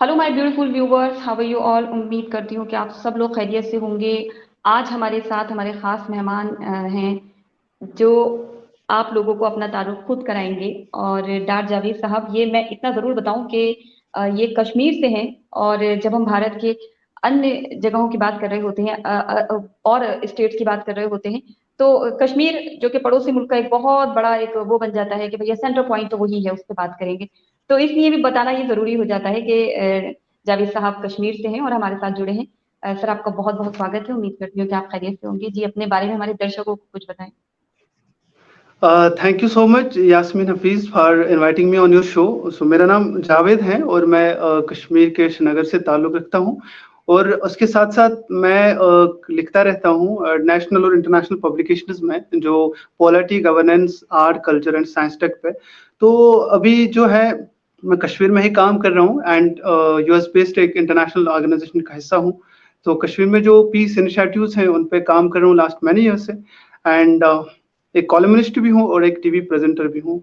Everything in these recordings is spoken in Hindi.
Hello my beautiful viewers, how are you all. उम्मीद करती हूँ कि आप सब लोग खैरियत से होंगे। आज हमारे साथ हमारे खास मेहमान हैं जो आप लोगों को अपना तारुफ खुद कराएंगे। और डार जावेद साहब, ये मैं इतना ज़रूर बताऊं कि ये कश्मीर से हैं। और जब हम भारत के अन्य जगहों की बात कर रहे होते हैं और स्टेट्स की बात कर रहे होते हैं, तो कश्मीर जो कि पड़ोसी मुल्क का एक बहुत बड़ा एक वो बन जाता है कि भैया सेंटर पॉइंट तो वही है, उस पर बात करेंगे। तो इसलिए भी बताना ये जरूरी हो जाता है कि जावेद साहब कश्मीर से हैं और हमारे साथ जुड़े हैं। सर, आपका बहुत बहुत स्वागत है। उम्मीद करती हूँ कि आप खैरियत से होंगे। जी, अपने बारे में हमारे दर्शकों को कुछ बताएं। Thank you so much Yasmeen Hafeez for inviting me on your show. So मेरा नाम जावेद है और मैं कश्मीर के श्रीनगर से ताल्लुक़ रखता हूँ। और उसके साथ साथ मैं लिखता रहता हूँ नेशनल और इंटरनेशनल पब्लिकेशंस में, जो polity, governance, art, culture and science tech पे। तो अभी जो है मैं कश्मीर में ही काम कर रहा हूँ एंड यूएस बेस्ड एक इंटरनेशनल ऑर्गेनाइजेशन का हिस्सा हूँ। तो कश्मीर में जो पीस इनिशिएटिव्स हैं उन पे काम कर रहा हूँ लास्ट मैनी ईयर से। एंड एक कॉलमनिस्ट भी हूँ और एक टीवी प्रेजेंटर भी हूँ।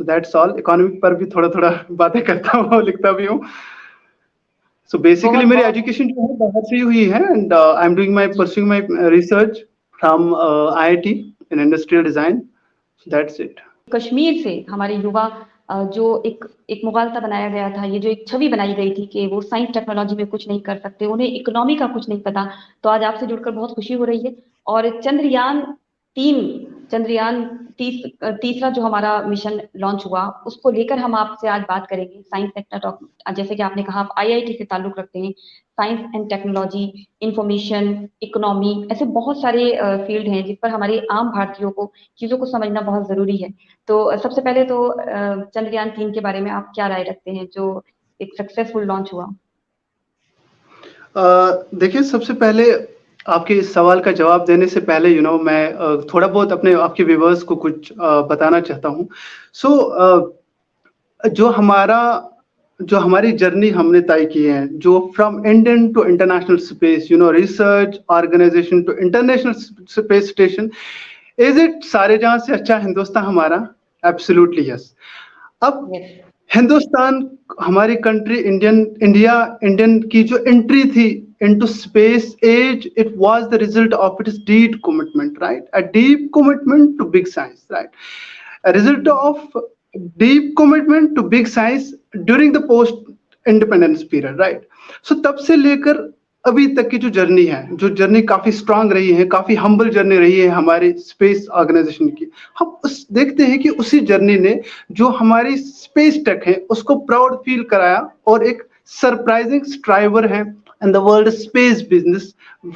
So that's all. इकोनॉमिक पर भी थोड़ा थोड़ा बातें करता हूँ, लिखता भी हूँ। सो बेसिकली बहुत मेरी बहुत एजुकेशन जो है बाहर से ही हुई है and I am doing my ji. Pursuing my research from IIT in industrial design. So that's it. Kashmir से हमारे युवा जो एक एक मुगालता बनाया गया था, ये जो एक छवि बनाई गई थी कि वो साइंस टेक्नोलॉजी में कुछ नहीं कर सकते, उन्हें इकोनॉमी का कुछ नहीं पता। तो आज आपसे जुड़कर बहुत खुशी हो रही है। और चंद्रयान तीसरा जो हमारा मिशन लॉन्च हुआ, उसको लेकर हम आपसे आज बात करेंगे। साइंस टेक्नोलॉजी, जैसे कि आपने कहा आप आईआईटी से ताल्लुक रखते हैं। Science and technology, information, economy, ऐसे बहुत सारे फील्ड हैं जिस पर हमारे आम भारतीयों को चीजों को समझना बहुत जरूरी है। तो सबसे पहले तो चंद्रयान 3 के बारे में आप क्या राय रखते हैं, जो एक सक्सेसफुल लॉन्च हुआ। देखिए, सबसे पहले आपके इस सवाल का जवाब देने से पहले मैं थोड़ा बहुत अपने आपके व्यूवर्स को कुछ बताना चाहता हूँ। सो जो हमारा जो हमारी जर्नी हमने तय की है, जो from Indian to international space, research organisation to international space station, is it सारे जहां से अच्छा हिंदुस्तान हमारा? Absolutely yes. अब यस। हिंदुस्तान, हमारी कंट्री इंडियन की जो एंट्री थी into space age, it was the result of its deep commitment, right? A deep commitment to big science, right? A result of deep commitment to big science during the post independence period, right? So तब से लेकर अभी तक की जो जर्नी काफी स्ट्रांग रही है, काफी हम्बल जर्नी रही है हमारी स्पेस ऑर्गेनाइजेशन की। हम उस देखते हैं कि उसी जर्नी ने जो हमारी स्पेस टेक है उसको प्राउड फील कराया और एक सरप्राइजिंग स्ट्राइवर है in the world space business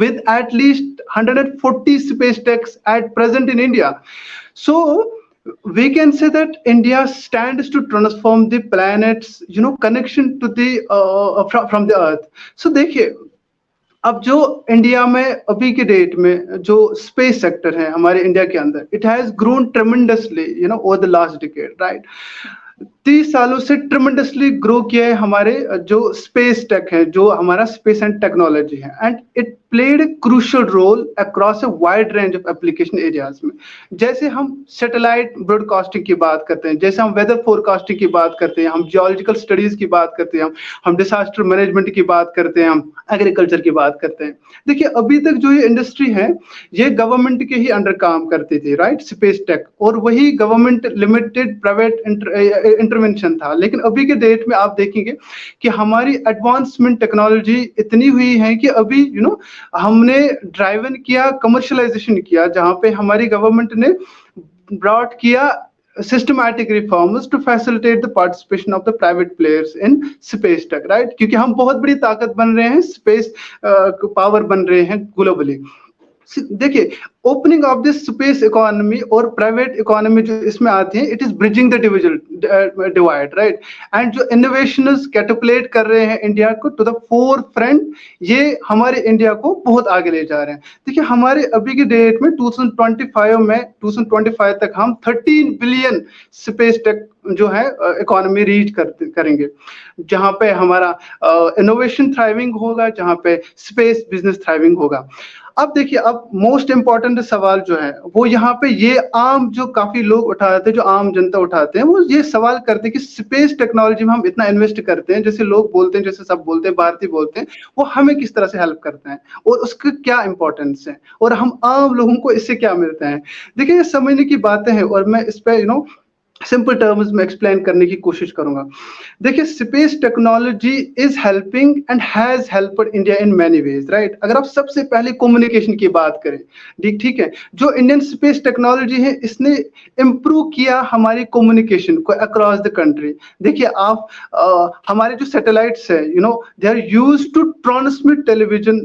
with at least 140 space techs at present in India. So we can say that India stands to transform the planet's connection to the from the earth. So देखिए, अब जो इंडिया में अभी के डेट में जो स्पेस सेक्टर है हमारे इंडिया के अंदर, it has grown tremendously over the last decade, right? 30 सालों से ट्रेमेंडसली ग्रो किया है हमारे जो स्पेस टेक है, जो हमारा स्पेस एंड टेक्नोलॉजी है, and it played a crucial role across a wide range of application areas में। जैसे हम सैटेलाइट ब्रॉडकास्टिंग की बात करते हैं, जैसे हम वेदर फोरकास्टिंग की बात करते हैं, हम जियोलॉजिकल स्टडीज की बात करते हैं, हम डिजास्टर मैनेजमेंट की बात करते हैं, हम एग्रीकल्चर की बात करते हैं। देखिए, अभी तक जो ये इंडस्ट्री है ये गवर्नमेंट के ही अंडर काम करती थी, राइट? स्पेस टेक, और वही गवर्नमेंट लिमिटेड प्राइवेट इंटरवेंशन था। लेकिन अभी के डेट में आप देखेंगे कि हमारी एडवांसमेंट टेक्नोलॉजी इतनी हुई है कि अभी हमने ड्राइव इन किया, कमर्शलाइजेशन किया, जहां पे हमारी गवर्नमेंट ने ब्रॉट किया systematic reforms to facilitate the participation of the private players in space tech, right? क्योंकि हम बहुत बड़ी ताकत बन रहे हैं, स्पेस पावर बन रहे हैं ग्लोबली। देखिए, opening of this space economy और प्राइवेट इकोनॉमी जो इसमें आती है, it is bridging the divide, right? And जो इनोवेशंस कैटपुलेट कर रहे हैं इंडिया को टू द फोर फ्रंट, ये हमारे इंडिया को बहुत आगे ले जा रहे हैं। देखिए, हमारे अभी की डेट में 2025 तक हम 13 बिलियन स्पेस टेक जो है इकोनॉमी रीच करेंगे, जहाँ पे हमारा इनोवेशन थ्राइविंग होगा, जहाँ पे स्पेस बिजनेस थ्राइविंग होगा। अब देखिए, अब मोस्ट इम्पॉर्टेंट सवाल जो है वो यहाँ पे ये आम जो काफी लोग उठाते हैं, जो आम जनता उठाते हैं, वो ये सवाल करते हैं कि स्पेस टेक्नोलॉजी में हम इतना इन्वेस्ट करते हैं, जैसे लोग बोलते हैं, जैसे सब बोलते हैं, भारतीय बोलते हैं, वो हमें किस तरह से हेल्प करते हैं और उसका क्या इंपॉर्टेंस है और हम आम लोगों को इससे क्या मिलता है। देखिए, ये समझने की बातें हैं और मैं इस पे सिंपल टर्म्स में एक्सप्लेन करने की कोशिश करूंगा। देखिए, space technology is helping and has helped India in many ways, right. अगर आप सबसे पहले कम्युनिकेशन की बात करें, ठीक है, जो इंडियन स्पेस टेक्नोलॉजी है इसने इम्प्रूव किया हमारी कम्युनिकेशन को अक्रॉस द कंट्री। देखिए, आप हमारे जो सैटेलाइट्स है, they are used to transmit television,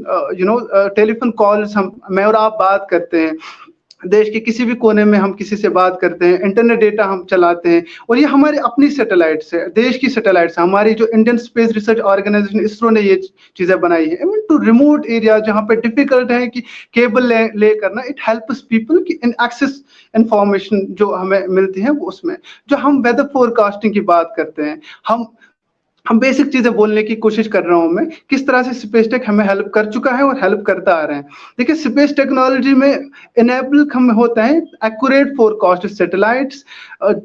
telephone calls, हम मैं और आप बात करते हैं, देश के किसी भी कोने में हम किसी से बात करते हैं, इंटरनेट डेटा हम चलाते हैं, और ये हमारी अपनी सैटेलाइट्स है, देश की सैटेलाइट्स है। हमारी जो Indian space research organisation ISRO ने ये चीजें बनाई है, इवन टू रिमोट एरिया जहाँ पे डिफिकल्ट है कि केबल ले करना, इट हेल्प्स पीपल की इन एक्सेस इंफॉर्मेशन जो हमें मिलती है वो उसमें। जो हम वेदर फोरकास्टिंग की बात करते हैं, हम बेसिक चीजें बोलने की कोशिश कर रहा हूं मैं, किस तरह से स्पेस टेक हमें हेल्प कर चुका है और हेल्प करता आ रहे हैं। देखिए, स्पेस टेक्नोलॉजी में इनेबल हम होता है एक्यूरेट फोरकास्ट सैटेलाइट्स,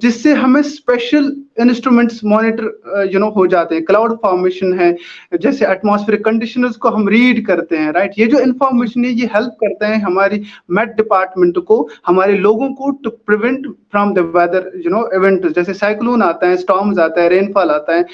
जिससे हमें स्पेशल इंस्ट्रूमेंट्स मॉनिटर हो जाते हैं। क्लाउड फॉर्मेशन है, जैसे एटमॉस्फेरिक कंडीशंस को हम रीड करते हैं, राइट। ये जो इंफॉर्मेशन है ये हेल्प करते हैं हमारी मेट डिपार्टमेंट को, हमारे लोगों को, to prevent from the weather event, जैसे साइक्लोन आता है, स्टॉर्म्स आता है, रेनफॉल आता है।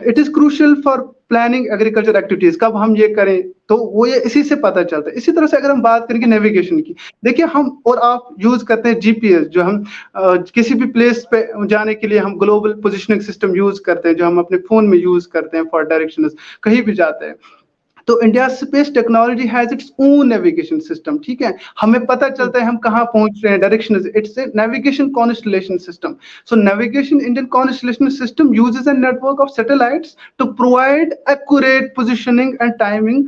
It is crucial for planning agriculture activities, कब हम ये करें तो वो ये इसी से पता चलता है। इसी तरह से अगर हम बात करेंगे नेविगेशन की, देखिए हम और आप यूज करते हैं जीपीएस, जो हम किसी भी प्लेस पे जाने के लिए हम ग्लोबल पोजिशनिंग सिस्टम यूज करते हैं, जो हम अपने फोन में यूज करते हैं फॉर डायरेक्शंस, कहीं भी जाते हैं। तो India space technology has its own navigation system, ठीक है, हमें पता चलता है हम कहाँ पहुंच रहे हैं, direction, it's a navigation constellation system. So navigation Indian constellation system uses a network of satellites to provide accurate positioning and timing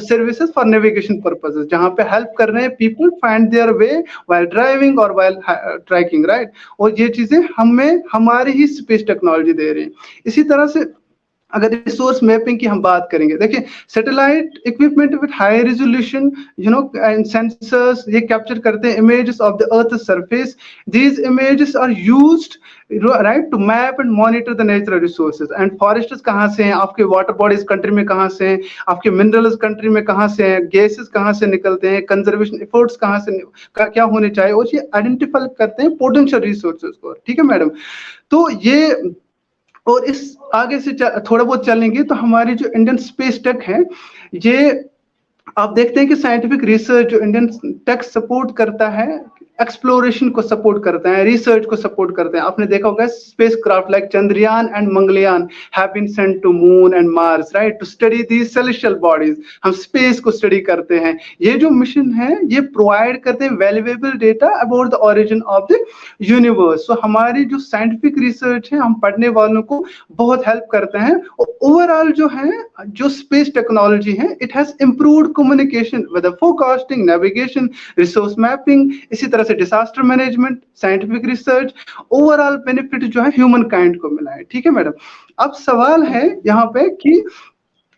services for navigation purposes, जहाँ पे हेल्प कर रहे हैं people find their way while driving और व्हाइल ट्रैकिंग, राइट। और ये चीजें हमें हमारी ही स्पेस टेक्नोलॉजी दे रही है। इसी तरह से अगर रिसोर्स मैपिंग की हम बात करेंगे, देखिए satellite equipment with high resolution and sensors, ये कैप्चर करते हैं images of the earth surface. These images are used right to map and monitor the natural resources and forests कहाँ से हैं, आपके वाटर बॉडीज कंट्री में कहाँ से हैं, आपके मिनरल्स कंट्री में कहाँ से हैं, गैसेस कहाँ से निकलते हैं, कंजर्वेशन एफर्ट्स कहाँ से क्या होने चाहिए, और ये आइडेंटिफाई करते हैं पोटेंशियल रिसोर्सेज को, ठीक है मैडम। तो ये, और इस आगे से थोड़ा बहुत चलेंगे तो हमारी जो इंडियन स्पेस टेक है, ये आप देखते हैं कि साइंटिफिक रिसर्च जो इंडियन टेक सपोर्ट करता है, एक्सप्लोरेशन को सपोर्ट करते हैं, रिसर्च को सपोर्ट करते हैं। आपने देखा होगा spacecraft like Chandrayaan and Mangalyaan have been sent to moon and mars, right, to study these celestial bodies. हम स्पेस को स्टडी करते हैं। ये जो मिशन है ये प्रोवाइड करते हैं valuable data about the origin of the universe. So हमारी जो साइंटिफिक रिसर्च है, हम पढ़ने वालों को बहुत हेल्प करते हैं। और ओवरऑल जो है, जो स्पेस टेक्नोलॉजी है, it has improved communication, weather forecasting, navigation, resource mapping, इसी तरह से disaster management, scientific research, overall benefit जो है ह्यूमन काइंड को मिला है, ठीक है मैडम। अब सवाल है यहाँ पे कि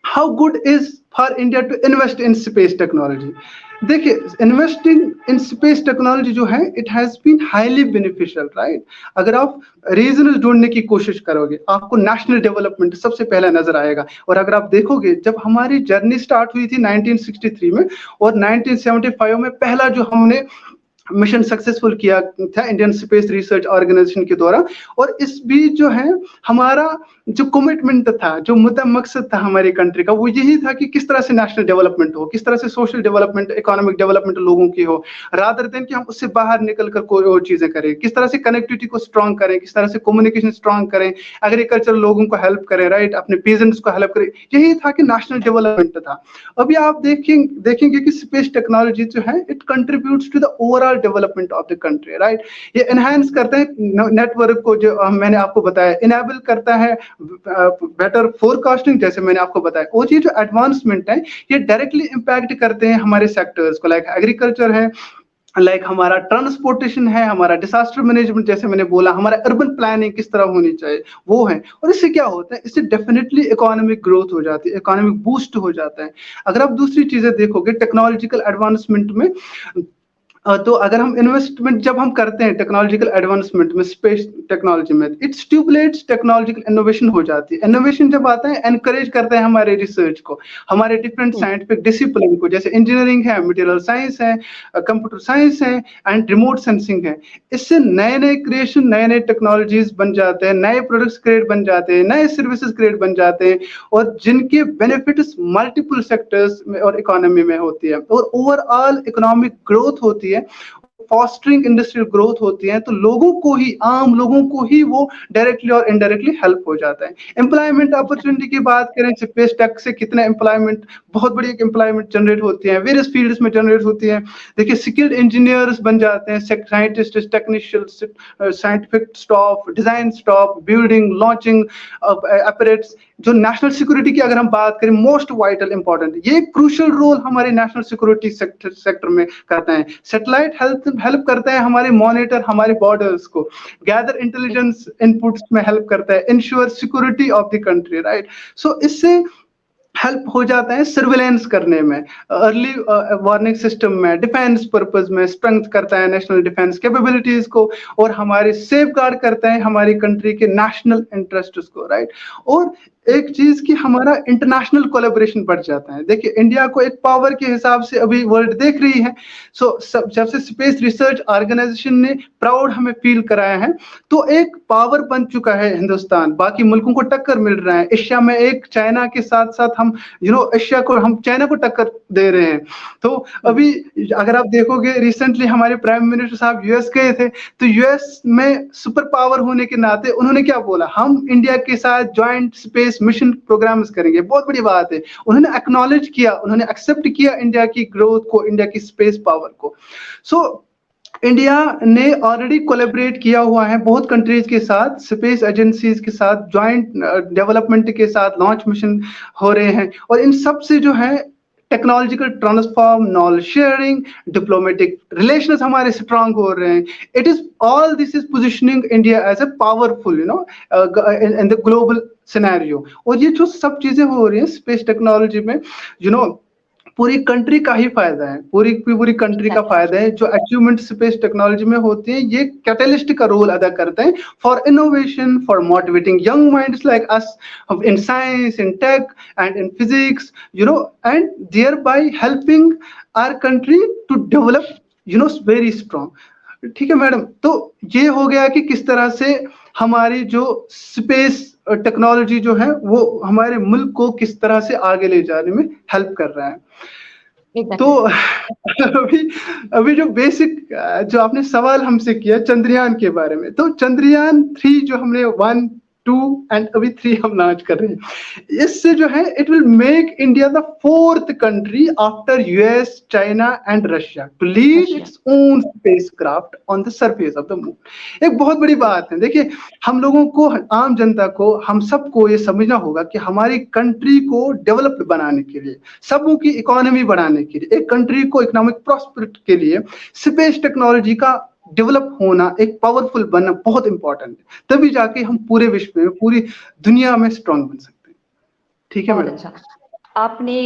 how good is for India to invest in space technology. देखिए, इन्वेस्टिंग इन स्पेस टेक्नोलॉजी जो है, it has been highly beneficial, right. अगर आप रीजन ढूंढने की कोशिश करोगे, आपको नेशनल डेवलपमेंट सबसे पहला नजर आएगा। और अगर आप देखोगे, जब हमारी जर्नी स्टार्ट हुई थी 1963 में, और 1975 में पहला जो हमने मिशन सक्सेसफुल किया था इंडियन स्पेस रिसर्च ऑर्गेनाइजेशन के द्वारा, और इस बीच जो है हमारा जो कमिटमेंट था, जो मकसद था हमारी कंट्री का, वो यही था कि किस तरह से नेशनल डेवलपमेंट हो, किस तरह से सोशल डेवलपमेंट, इकोनॉमिक डेवलपमेंट लोगों की हो, रादर देन कि हम उससे बाहर निकल कर कोई और चीजें करें, किस तरह से कनेक्टिविटी को स्ट्रॉन्ग करें, किस तरह से कम्युनिकेशन स्ट्रॉन्ग करें, एग्रीकल्चर लोगों को हेल्प करें, राइट, अपने पीजेंट्स को हेल्प करें। यही था कि नेशनल डेवलपमेंट था। अभी आप देखेंगे कि स्पेस टेक्नोलॉजी जो है, it contributes to the overall development of the country, right. ये एनहांस करते हैं नेटवर्क को, जो मैंने आपको बताया, इनेबल करता है बेटर फोरकास्टिंग, जैसे मैंने आपको बताया। और ये जो एडवांसमेंट है, ये डायरेक्टली इंपैक्ट करते हैं हमारे सेक्टर्स को, लाइक एग्रीकल्चर है, लाइक हमारा ट्रांसपोर्टेशन है, हमारा डिजास्टर मैनेजमेंट, जैसे मैंने बोला, हमारा अर्बन प्लानिंग किस तरह होनी चाहिए, वो है। और इससे क्या होता है, इससे डेफिनेटली इकोनॉमिक ग्रोथ हो जाती है, इकोनॉमिक बूस्ट हो जाता है। अगर आप दूसरी चीजें देखोगे टेक्नोलॉजिकल एडवांसमेंट में, तो अगर हम इन्वेस्टमेंट जब हम करते हैं टेक्नोलॉजिकल एडवांसमेंट में, स्पेस टेक्नोलॉजी में, इट स्टिमुलेट्स टेक्नोलॉजिकल इनोवेशन हो जाती है। इनोवेशन जब आता है, एनकरेज करता है हमारे रिसर्च को, हमारे डिफरेंट साइंटिफिक डिसिप्लिन को, जैसे इंजीनियरिंग है, मटेरियल साइंस है, कंप्यूटर साइंस है, एंड रिमोट सेंसिंग है। इससे नए नए क्रिएशन, नए नए टेक्नोलॉजीज बन जाते हैं, नए प्रोडक्ट्स क्रिएट बन जाते हैं, नए सर्विसेज क्रिएट बन जाते हैं, और जिनके बेनिफिट्स मल्टीपल सेक्टर्स में और इकोनॉमी में होती है, और ओवरऑल इकोनॉमिक ग्रोथ होती है, फॉस्टरिंग इंडस्ट्रियल ग्रोथ होती है। तो लोगों को ही, आम लोगों को ही वो डायरेक्टली और इनडायरेक्टली हेल्प हो जाता है। एम्प्लॉयमेंट अपॉर्चुनिटी की बात करें, स्पेस टेक से कितने एम्प्लॉयमेंट, बहुत बड़ी एम्प्लॉयमेंट जनरेट होती है, वेरियस फील्ड्स में जनरेट होती है। देखिए स्किल्ड इंजीनियर्स बन जाते हैं, scientist, technicians, scientific staff, design staff, building, launching operates. जो नेशनल सिक्योरिटी की अगर हम बात करें, मोस्ट वाइटल इंपॉर्टेंट, ये क्रूशियल रोल हमारे नेशनल सिक्योरिटी सेक्टर में करता है। सैटेलाइट हेल्प करता है हमारे मॉनिटर, हमारे बॉर्डर्स को, गैदर इंटेलिजेंस इनपुट्स में हेल्प करता है, ensure security of the country, right. So इससे हेल्प हो जाता है सर्विलेंस करने में, अर्ली वार्निंग सिस्टम में, डिफेंस पर्पस में स्ट्रेंथ करता है नेशनल डिफेंस कैपेबिलिटीज को, और हमारे सेफ गार्ड करता है हमारी कंट्री के नेशनल इंटरेस्ट्स को, राइट। और एक चीज की हमारा इंटरनेशनल कोलैबोरेशन बढ़ जाता है। देखिए इंडिया को एक पावर के हिसाब से अभी वर्ल्ड देख रही है। सो जब से स्पेस रिसर्च ऑर्गेनाइजेशन ने प्राउड हमें फील कराया है, तो एक पावर बन चुका है हिंदुस्तान, बाकी मुल्कों को टक्कर मिल रहा है एशिया में। एक चाइना के साथ साथ हम एशिया को, हम चाइना को टक्कर दे रहे हैं। तो अभी अगर आप देखोगे, रिसेंटली हमारे प्राइम मिनिस्टर साहब यूएस गए थे, तो यूएस में सुपर पावर होने के नाते उन्होंने क्या बोला, हम इंडिया के साथ ज्वाइंट स्पेस मिशन प्रोग्राम्स करेंगे। बहुत बड़ी बात है, उन्होंने एक्नॉलेज किया, उन्होंने एक्सेप्ट किया इंडिया की ग्रोथ को, इंडिया की स्पेस पावर को। सो इंडिया ने ऑलरेडी कोलैबोरेट किया हुआ है बहुत कंट्रीज के साथ, स्पेस एजेंसीज के साथ, ज्वाइंट डेवलपमेंट के साथ लॉन्च मिशन हो रहे हैं, और इन सब से जो है technological transform, knowledge sharing, diplomatic relations हमारे स्ट्रांग हो रहे हैं। It is all this is positioning India as a powerful in the global scenario. और ये जो सब चीजें हो रही हैं स्पेस टेक्नोलॉजी में, पूरी कंट्री का ही फायदा है, पूरी कंट्री का फायदा है। जो अचीवमेंट स्पेस टेक्नोलॉजी में होते हैं, ये कैटलिस्ट का रोल अदा करते हैं for innovation, for motivating young minds like us in science, in tech and in physics, and thereby helping our country to develop very strong. ठीक है मैडम, तो ये हो गया कि किस तरह से हमारी जो स्पेस टेक्नोलॉजी जो है वो हमारे मुल्क को किस तरह से आगे ले जाने में हेल्प कर रहा है। तो अभी जो बेसिक जो आपने सवाल हमसे किया चंद्रयान के बारे में, तो चंद्रयान 3 जो हमने 1, 2 एंड अभी 3 हम लॉन्च कर रहे हैं, इससे जो है it will make India the 4th country after US, China and Russia to lead its own spacecraft on the surface of the moon. एक बहुत बड़ी बात है। देखिए हम लोगों को, आम जनता को, हम सबको ये समझना होगा कि हमारी कंट्री को डेवलप्ड बनाने के लिए, सबों की इकोनॉमी बढ़ाने के लिए, एक कंट्री को इकोनॉमिक प्रॉस्पेरिटी के लिए स्पेस टेक्नोलॉजी का डेवलप होना, एक पावरफुल बनना बहुत इंपॉर्टेंट है। तभी जाके हम पूरे विश्व में, पूरी दुनिया में स्ट्रांग बन सकते हैं। ठीक है मैडम। अच्छा, आपने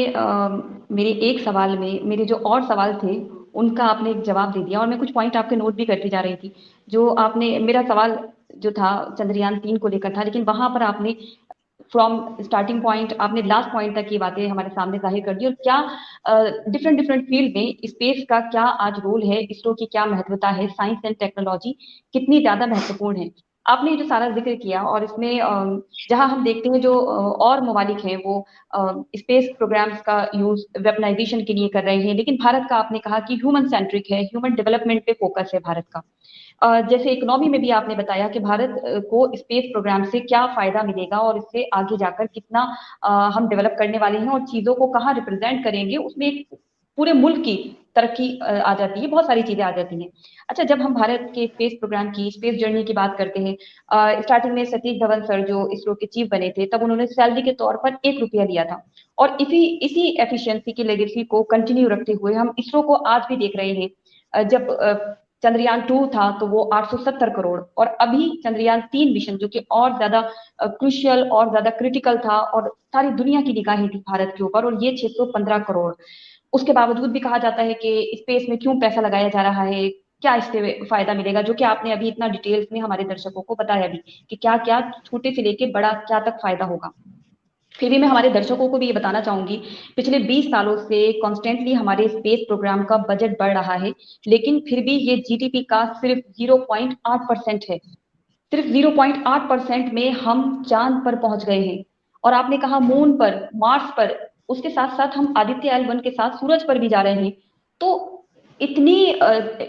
मेरे एक सवाल में, मेरे जो और सवाल थे उनका आपने एक जवाब दे दिया, और मैं कुछ पॉइंट आपके नोट भी करती जा रही थी। जो आपने, मेरा सवाल जो था चंद्रयान 3 को लेकर था, लेकिन वहां पर आपने फ्रॉम स्टार्टिंग पॉइंट, आपने लास्ट पॉइंट तक की बातें हमारे सामने जाहिर कर दी, और क्या डिफरेंट डिफरेंट फील्ड में स्पेस का क्या आज रोल है, इसरो की क्या महत्वता है, साइंस एंड टेक्नोलॉजी कितनी ज्यादा महत्वपूर्ण है, आपने जो सारा जिक्र किया। और इसमें जहां हम देखते हैं जो और ममालिक हैं वो स्पेस प्रोग्राम्स का यूज वेपनाइजेशन के लिए कर रहे हैं, लेकिन भारत का आपने कहा कि ह्यूमन सेंट्रिक है, ह्यूमन डेवलपमेंट पे फोकस है भारत का। जैसे इकोनॉमी में भी आपने बताया कि भारत को स्पेस प्रोग्राम से क्या फायदा मिलेगा, और इससे आगे जाकर कितना हम डेवलप करने वाले हैं, और चीजों को कहाँ रिप्रेजेंट करेंगे, उसमें एक पूरे मुल्क की तरक्की आ जाती है, बहुत सारी चीजें आ जाती हैं। अच्छा, जब हम भारत के स्पेस प्रोग्राम की, स्पेस जर्नी की बात करते हैं, स्टार्टिंग में सतीश धवन सर जो इसरो के चीफ बने थे, तब उन्होंने सैलरी के तौर पर 1 रुपया लिया था, और इसी इसी एफिशिएंसी की लेगेसी को कंटिन्यू रखते हुए हम इसरो को आज भी देख रहे हैं। जब चंद्रयान 2 था तो वो 870 करोड़, और अभी चंद्रयान 3 मिशन जो कि और ज्यादा क्रुशियल और ज्यादा क्रिटिकल था और सारी दुनिया की निगाहें थी भारत के ऊपर, और ये 615 करोड़। उसके बावजूद भी कहा जाता है कि स्पेस में क्यों पैसा लगाया जा रहा है, क्या इससे फायदा मिलेगा, जो कि आपने अभी इतना डिटेल्स में हमारे दर्शकों को बताया भी कि क्या क्या छोटे से लेके बड़ा क्या तक फायदा होगा। फिर भी मैं हमारे दर्शकों को भी ये बताना चाहूंगी, पिछले 20 सालों से कॉन्स्टेंटली हमारे स्पेस प्रोग्राम का बजट बढ़ रहा है, लेकिन फिर भी ये जीडीपी का सिर्फ 0.8% है। सिर्फ 0.8% में हम चांद पर पहुंच गए हैं, और आपने कहा मून पर, मार्स पर, उसके साथ साथ हम आदित्य L1 के साथ सूरज पर भी जा रहे हैं। तो इतनी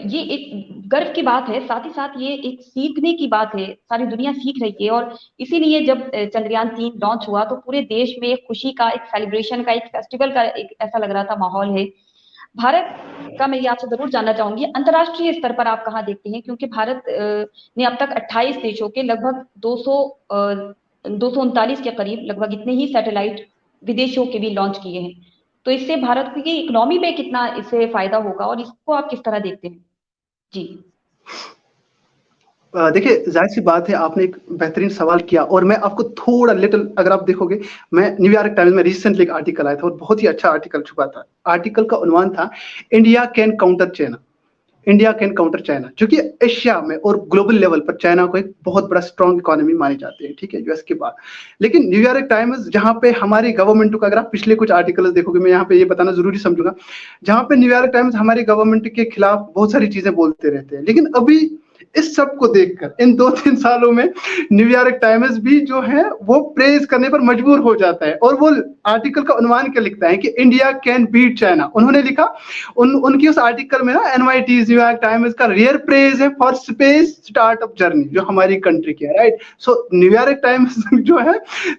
ये एक गर्व की बात है, साथ ही साथ ये एक सीखने की बात है, सारी दुनिया सीख रही है। और इसीलिए जब चंद्रयान 3 लॉन्च हुआ तो पूरे देश में एक खुशी का, एक सेलिब्रेशन का, एक फेस्टिवल का एक ऐसा लग रहा था माहौल है। भारत का मैं ये आपसे जरूर जानना चाहूंगी, अंतर्राष्ट्रीय स्तर पर आप कहाँ देखते हैं, क्योंकि भारत ने अब तक 28 देशों के लगभग 239 के करीब लगभग इतने ही सैटेलाइट विदेशों के भी लॉन्च किए हैं। तो इससे भारत की इकोनॉमी में कितना इससे फायदा होगा, और इसको आप किस तरह देखते हैं? जी देखिए, जाहिर सी बात है, आपने एक बेहतरीन सवाल किया और मैं आपको थोड़ा लिटिल, अगर आप देखोगे, मैं न्यूयॉर्क टाइम्स में रिसेंटली एक आर्टिकल आया था और बहुत ही अच्छा आर्टिकल छुपा था। आर्टिकल का उन्वान था India can counter China. India can counter China, जो कि एशिया में और ग्लोबल लेवल पर चाइना को एक बहुत बड़ा स्ट्रॉन्ग इकोनॉमी मानी जाती है, ठीक है, यूएस के बाद। लेकिन न्यूयॉर्क टाइम्स, जहां पे हमारी गवर्नमेंट को, अगर आप पिछले कुछ आर्टिकल्स देखोगे, मैं यहाँ पे ये बताना जरूरी समझूंगा, जहां पे न्यूयॉर्क टाइम्स हमारी गवर्नमेंट के खिलाफ बहुत सारी चीजें बोलते रहते हैं, लेकिन अभी इस सब को देखकर इन 2-3 सालों में न्यूयॉर्क टाइम्स भी जो है वो प्रेज करने पर मजबूर हो जाता है। और वो आर्टिकल का उन्वान क्या लिखता है कि इंडिया कैन बीट चाइना। उन्होंने लिखा, उनकी उस आर्टिकल में ना, एनवाईटीज न्यूयॉर्क टाइम्स का रियर प्रेज है फॉर स्पेस स्टार्टअप जर्नी, जो हमारी कंट्री की है, राइट। सो न्यूयॉर्क टाइम्स जो है,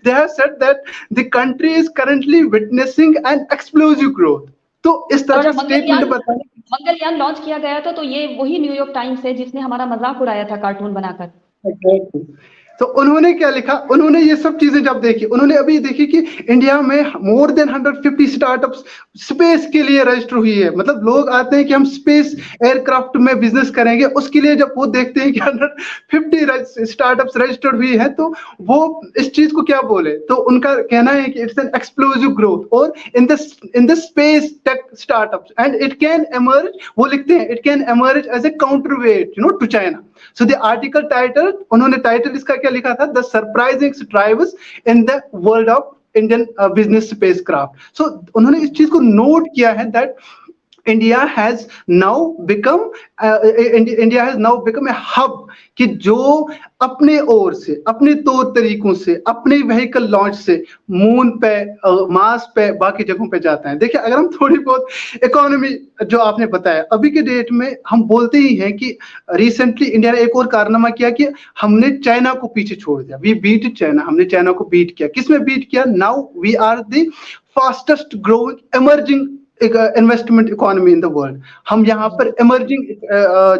they have said that the country is currently witnessing an explosive growth. तो इस तरह का स्टेटमेंट बताया। मंगलयान लॉन्च किया गया था तो ये वही न्यूयॉर्क टाइम्स है जिसने हमारा मजाक उड़ाया था कार्टून बनाकर। तो उन्होंने क्या लिखा, उन्होंने ये सब चीजें जब देखी, उन्होंने अभी देखी कि इंडिया में मोर देन 150 स्टार्टअप्स स्पेस के लिए रजिस्टर हुई है। मतलब लोग आते हैं कि हम स्पेस एयरक्राफ्ट में बिजनेस करेंगे, उसके लिए जब वो देखते हैं कि 150 स्टार्टअप्स रजिस्टर्ड हुई है, तो वो इस चीज को क्या बोले, तो उनका कहना है कि इट्स एन एक्सप्लोसिव ग्रोथ और in the space tech startups and it can emerge, वो लिखते हैं, it can emerge as a counterweight to China. So the article title, उन्होंने टाइटल इसका क्या लिखा था, the surprising drivers in the world of Indian business spacecraft. So उन्होंने इस चीज को नोट किया है that India has now become a hub कि जो अपने ओर से, अपने तौर तरीकों से, अपने व्हीकल लॉन्च से मून पे, मार्स पे, बाकी जगहों पे जाता है। देखिए, अगर हम थोड़ी बहुत इकोनॉमी, जो आपने बताया, अभी के डेट में हम बोलते ही हैं कि रिसेंटली इंडिया ने एक और कारनामा किया कि हमने चाइना को पीछे छोड़ दिया। वी बीट चाइना, हमने चाइना को बीट किया। किसमें बीट किया? Now we are the fastest growing emerging investment economy in the world. हम यहाँ पर इमर्जिंग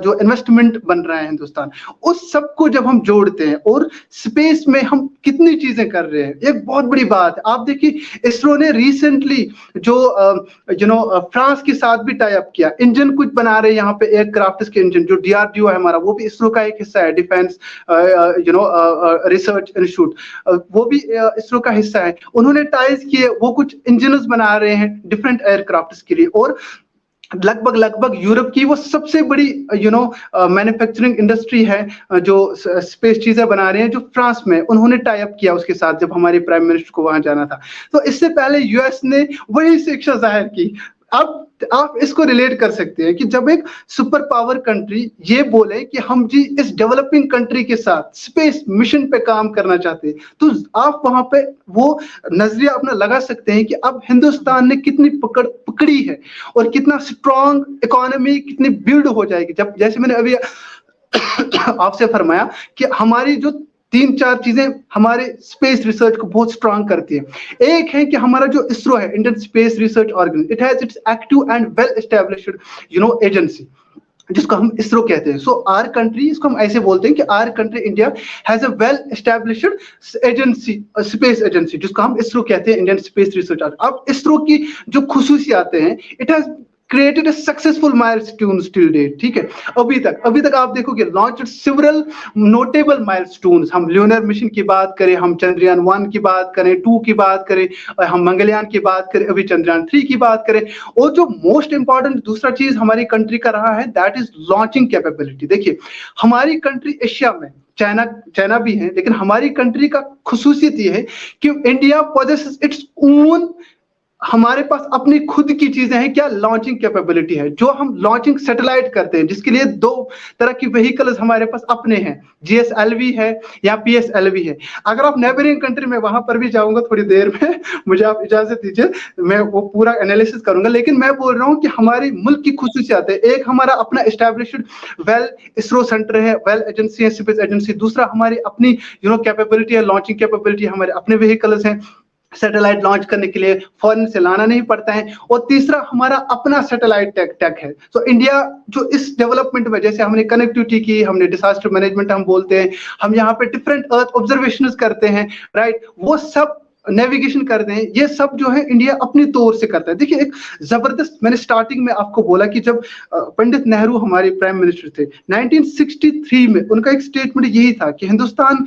जो इन्वेस्टमेंट बन रहा है हिंदुस्तान, उस सब को जब हम जोड़ते हैं और स्पेस में हम कितनी चीजें कर रहे हैं, एक बहुत बड़ी बात है। आप देखिए, इसरो ने रिसेंटली जो फ्रांस के साथ भी टाई अप किया, इंजन कुछ बना रहे हैं यहाँ पे, एयरक्राफ्ट के इंजन, जो DRDO है हमारा, वो भी इसरो का एक हिस्सा है, डिफेंस रिसर्च इंस्टीट्यूट, वो भी इसरो का हिस्सा है। उन्होंने टाइज किए, वो कुछ इंजन बना रहे हैं डिफरेंट एयरक्राफ्ट के लिए, और लगभग यूरोप की वो सबसे बड़ी मैन्युफैक्चरिंग इंडस्ट्री है जो स्पेस चीजें बना रहे हैं, जो फ्रांस में, उन्होंने टाई अप किया उसके साथ, जब हमारे प्राइम मिनिस्टर को वहां जाना था। तो इससे पहले यूएस ने वही शिक्षा जाहिर की। अब आप इसको रिलेट कर सकते हैं कि जब एक सुपर पावर कंट्री ये बोले कि हम जी इस डेवलपिंग कंट्री के साथ स्पेस मिशन पे काम करना चाहते हैं, तो आप वहां पे वो नजरिया अपना लगा सकते हैं कि अब हिंदुस्तान ने कितनी पकड़ी है और कितना स्ट्रॉन्ग इकोनॉमी कितनी बिल्ड हो जाएगी। जब, जैसे मैंने अभी आपसे फरमाया कि हमारी जो 3-4 चीजें हमारे स्पेस रिसर्च को बहुत स्ट्रांग करती है। एक है कि हमारा जो इसरो है, Indian space research organisation, it has its active and well established agency, जिसको हम इसरो कहते हैं। सो आर कंट्री, इसको हम ऐसे बोलते हैं कि our country India has a well established agency, space agency, जिसको हम इसरो कहते हैं, इंडियन स्पेस रिसर्च। अब इसरो की जो खुसूसियातें हैं, it has created a successful milestones till date, ठीक है। अभी तक आप देखोगे launched several notable milestones। हम ल्यूनर मिशन की बात करें, हम चंद्रयान 1 की बात करें, 2 की बात करें, हम मंगलयान की बात करें, अभी चंद्रयान 3 की बात करें, और जो मोस्ट इंपॉर्टेंट दूसरा चीज हमारी कंट्री का रहा है दैट इज लॉन्चिंग कैपेबिलिटी। देखिए हमारी कंट्री एशिया में, चाइना भी है, लेकिन हमारी कंट्री का खुसूसियत ये है कि इंडिया पोजेसेस इट्स ओन, हमारे पास अपनी खुद की चीजें हैं। क्या? लॉन्चिंग कैपेबिलिटी है। जो हम लॉन्चिंग सैटेलाइट करते हैं, जिसके लिए 2 तरह की व्हीकल्स हमारे पास अपने हैं, GSLV है या PSLV है। अगर आप नेबरिंग कंट्री में, वहां पर भी जाऊंगा थोड़ी देर में, मुझे आप इजाजत दीजिए, मैं वो पूरा एनालिसिस करूंगा, लेकिन मैं बोल रहा हूं कि हमारे मुल्क की खुसूसियात है। एक हमारा अपना एस्टैब्लिश्ड वेल इसरो सेंटर है, वेल एजेंसी है, स्पेस एजेंसी। दूसरा हमारी अपनी कैपेबिलिटी है, लॉन्चिंग कैपेबिलिटी, हमारे अपने व्हीकल्स हैं, सैटेलाइट लॉन्च करने के लिए फॉरेन से लाना नहीं पड़ता है। और तीसरा हमारा अपना सैटेलाइट टेक है। तो इंडिया जो इस डेवलपमेंट में, जैसे हमने कनेक्टिविटी की, हमने डिजास्टर मैनेजमेंट हम बोलते हैं, हम यहाँ पे डिफरेंट अर्थ ऑब्जर्वेशंस करते हैं, राइट, वो सब नेविगेशन करते हैं, ये सब जो है इंडिया अपनी तौर से करता है। देखिए एक जबरदस्त, मैंने स्टार्टिंग में आपको बोला कि जब पंडित नेहरू हमारे प्राइम मिनिस्टर थे 1963 में, उनका एक स्टेटमेंट यही था कि हिंदुस्तान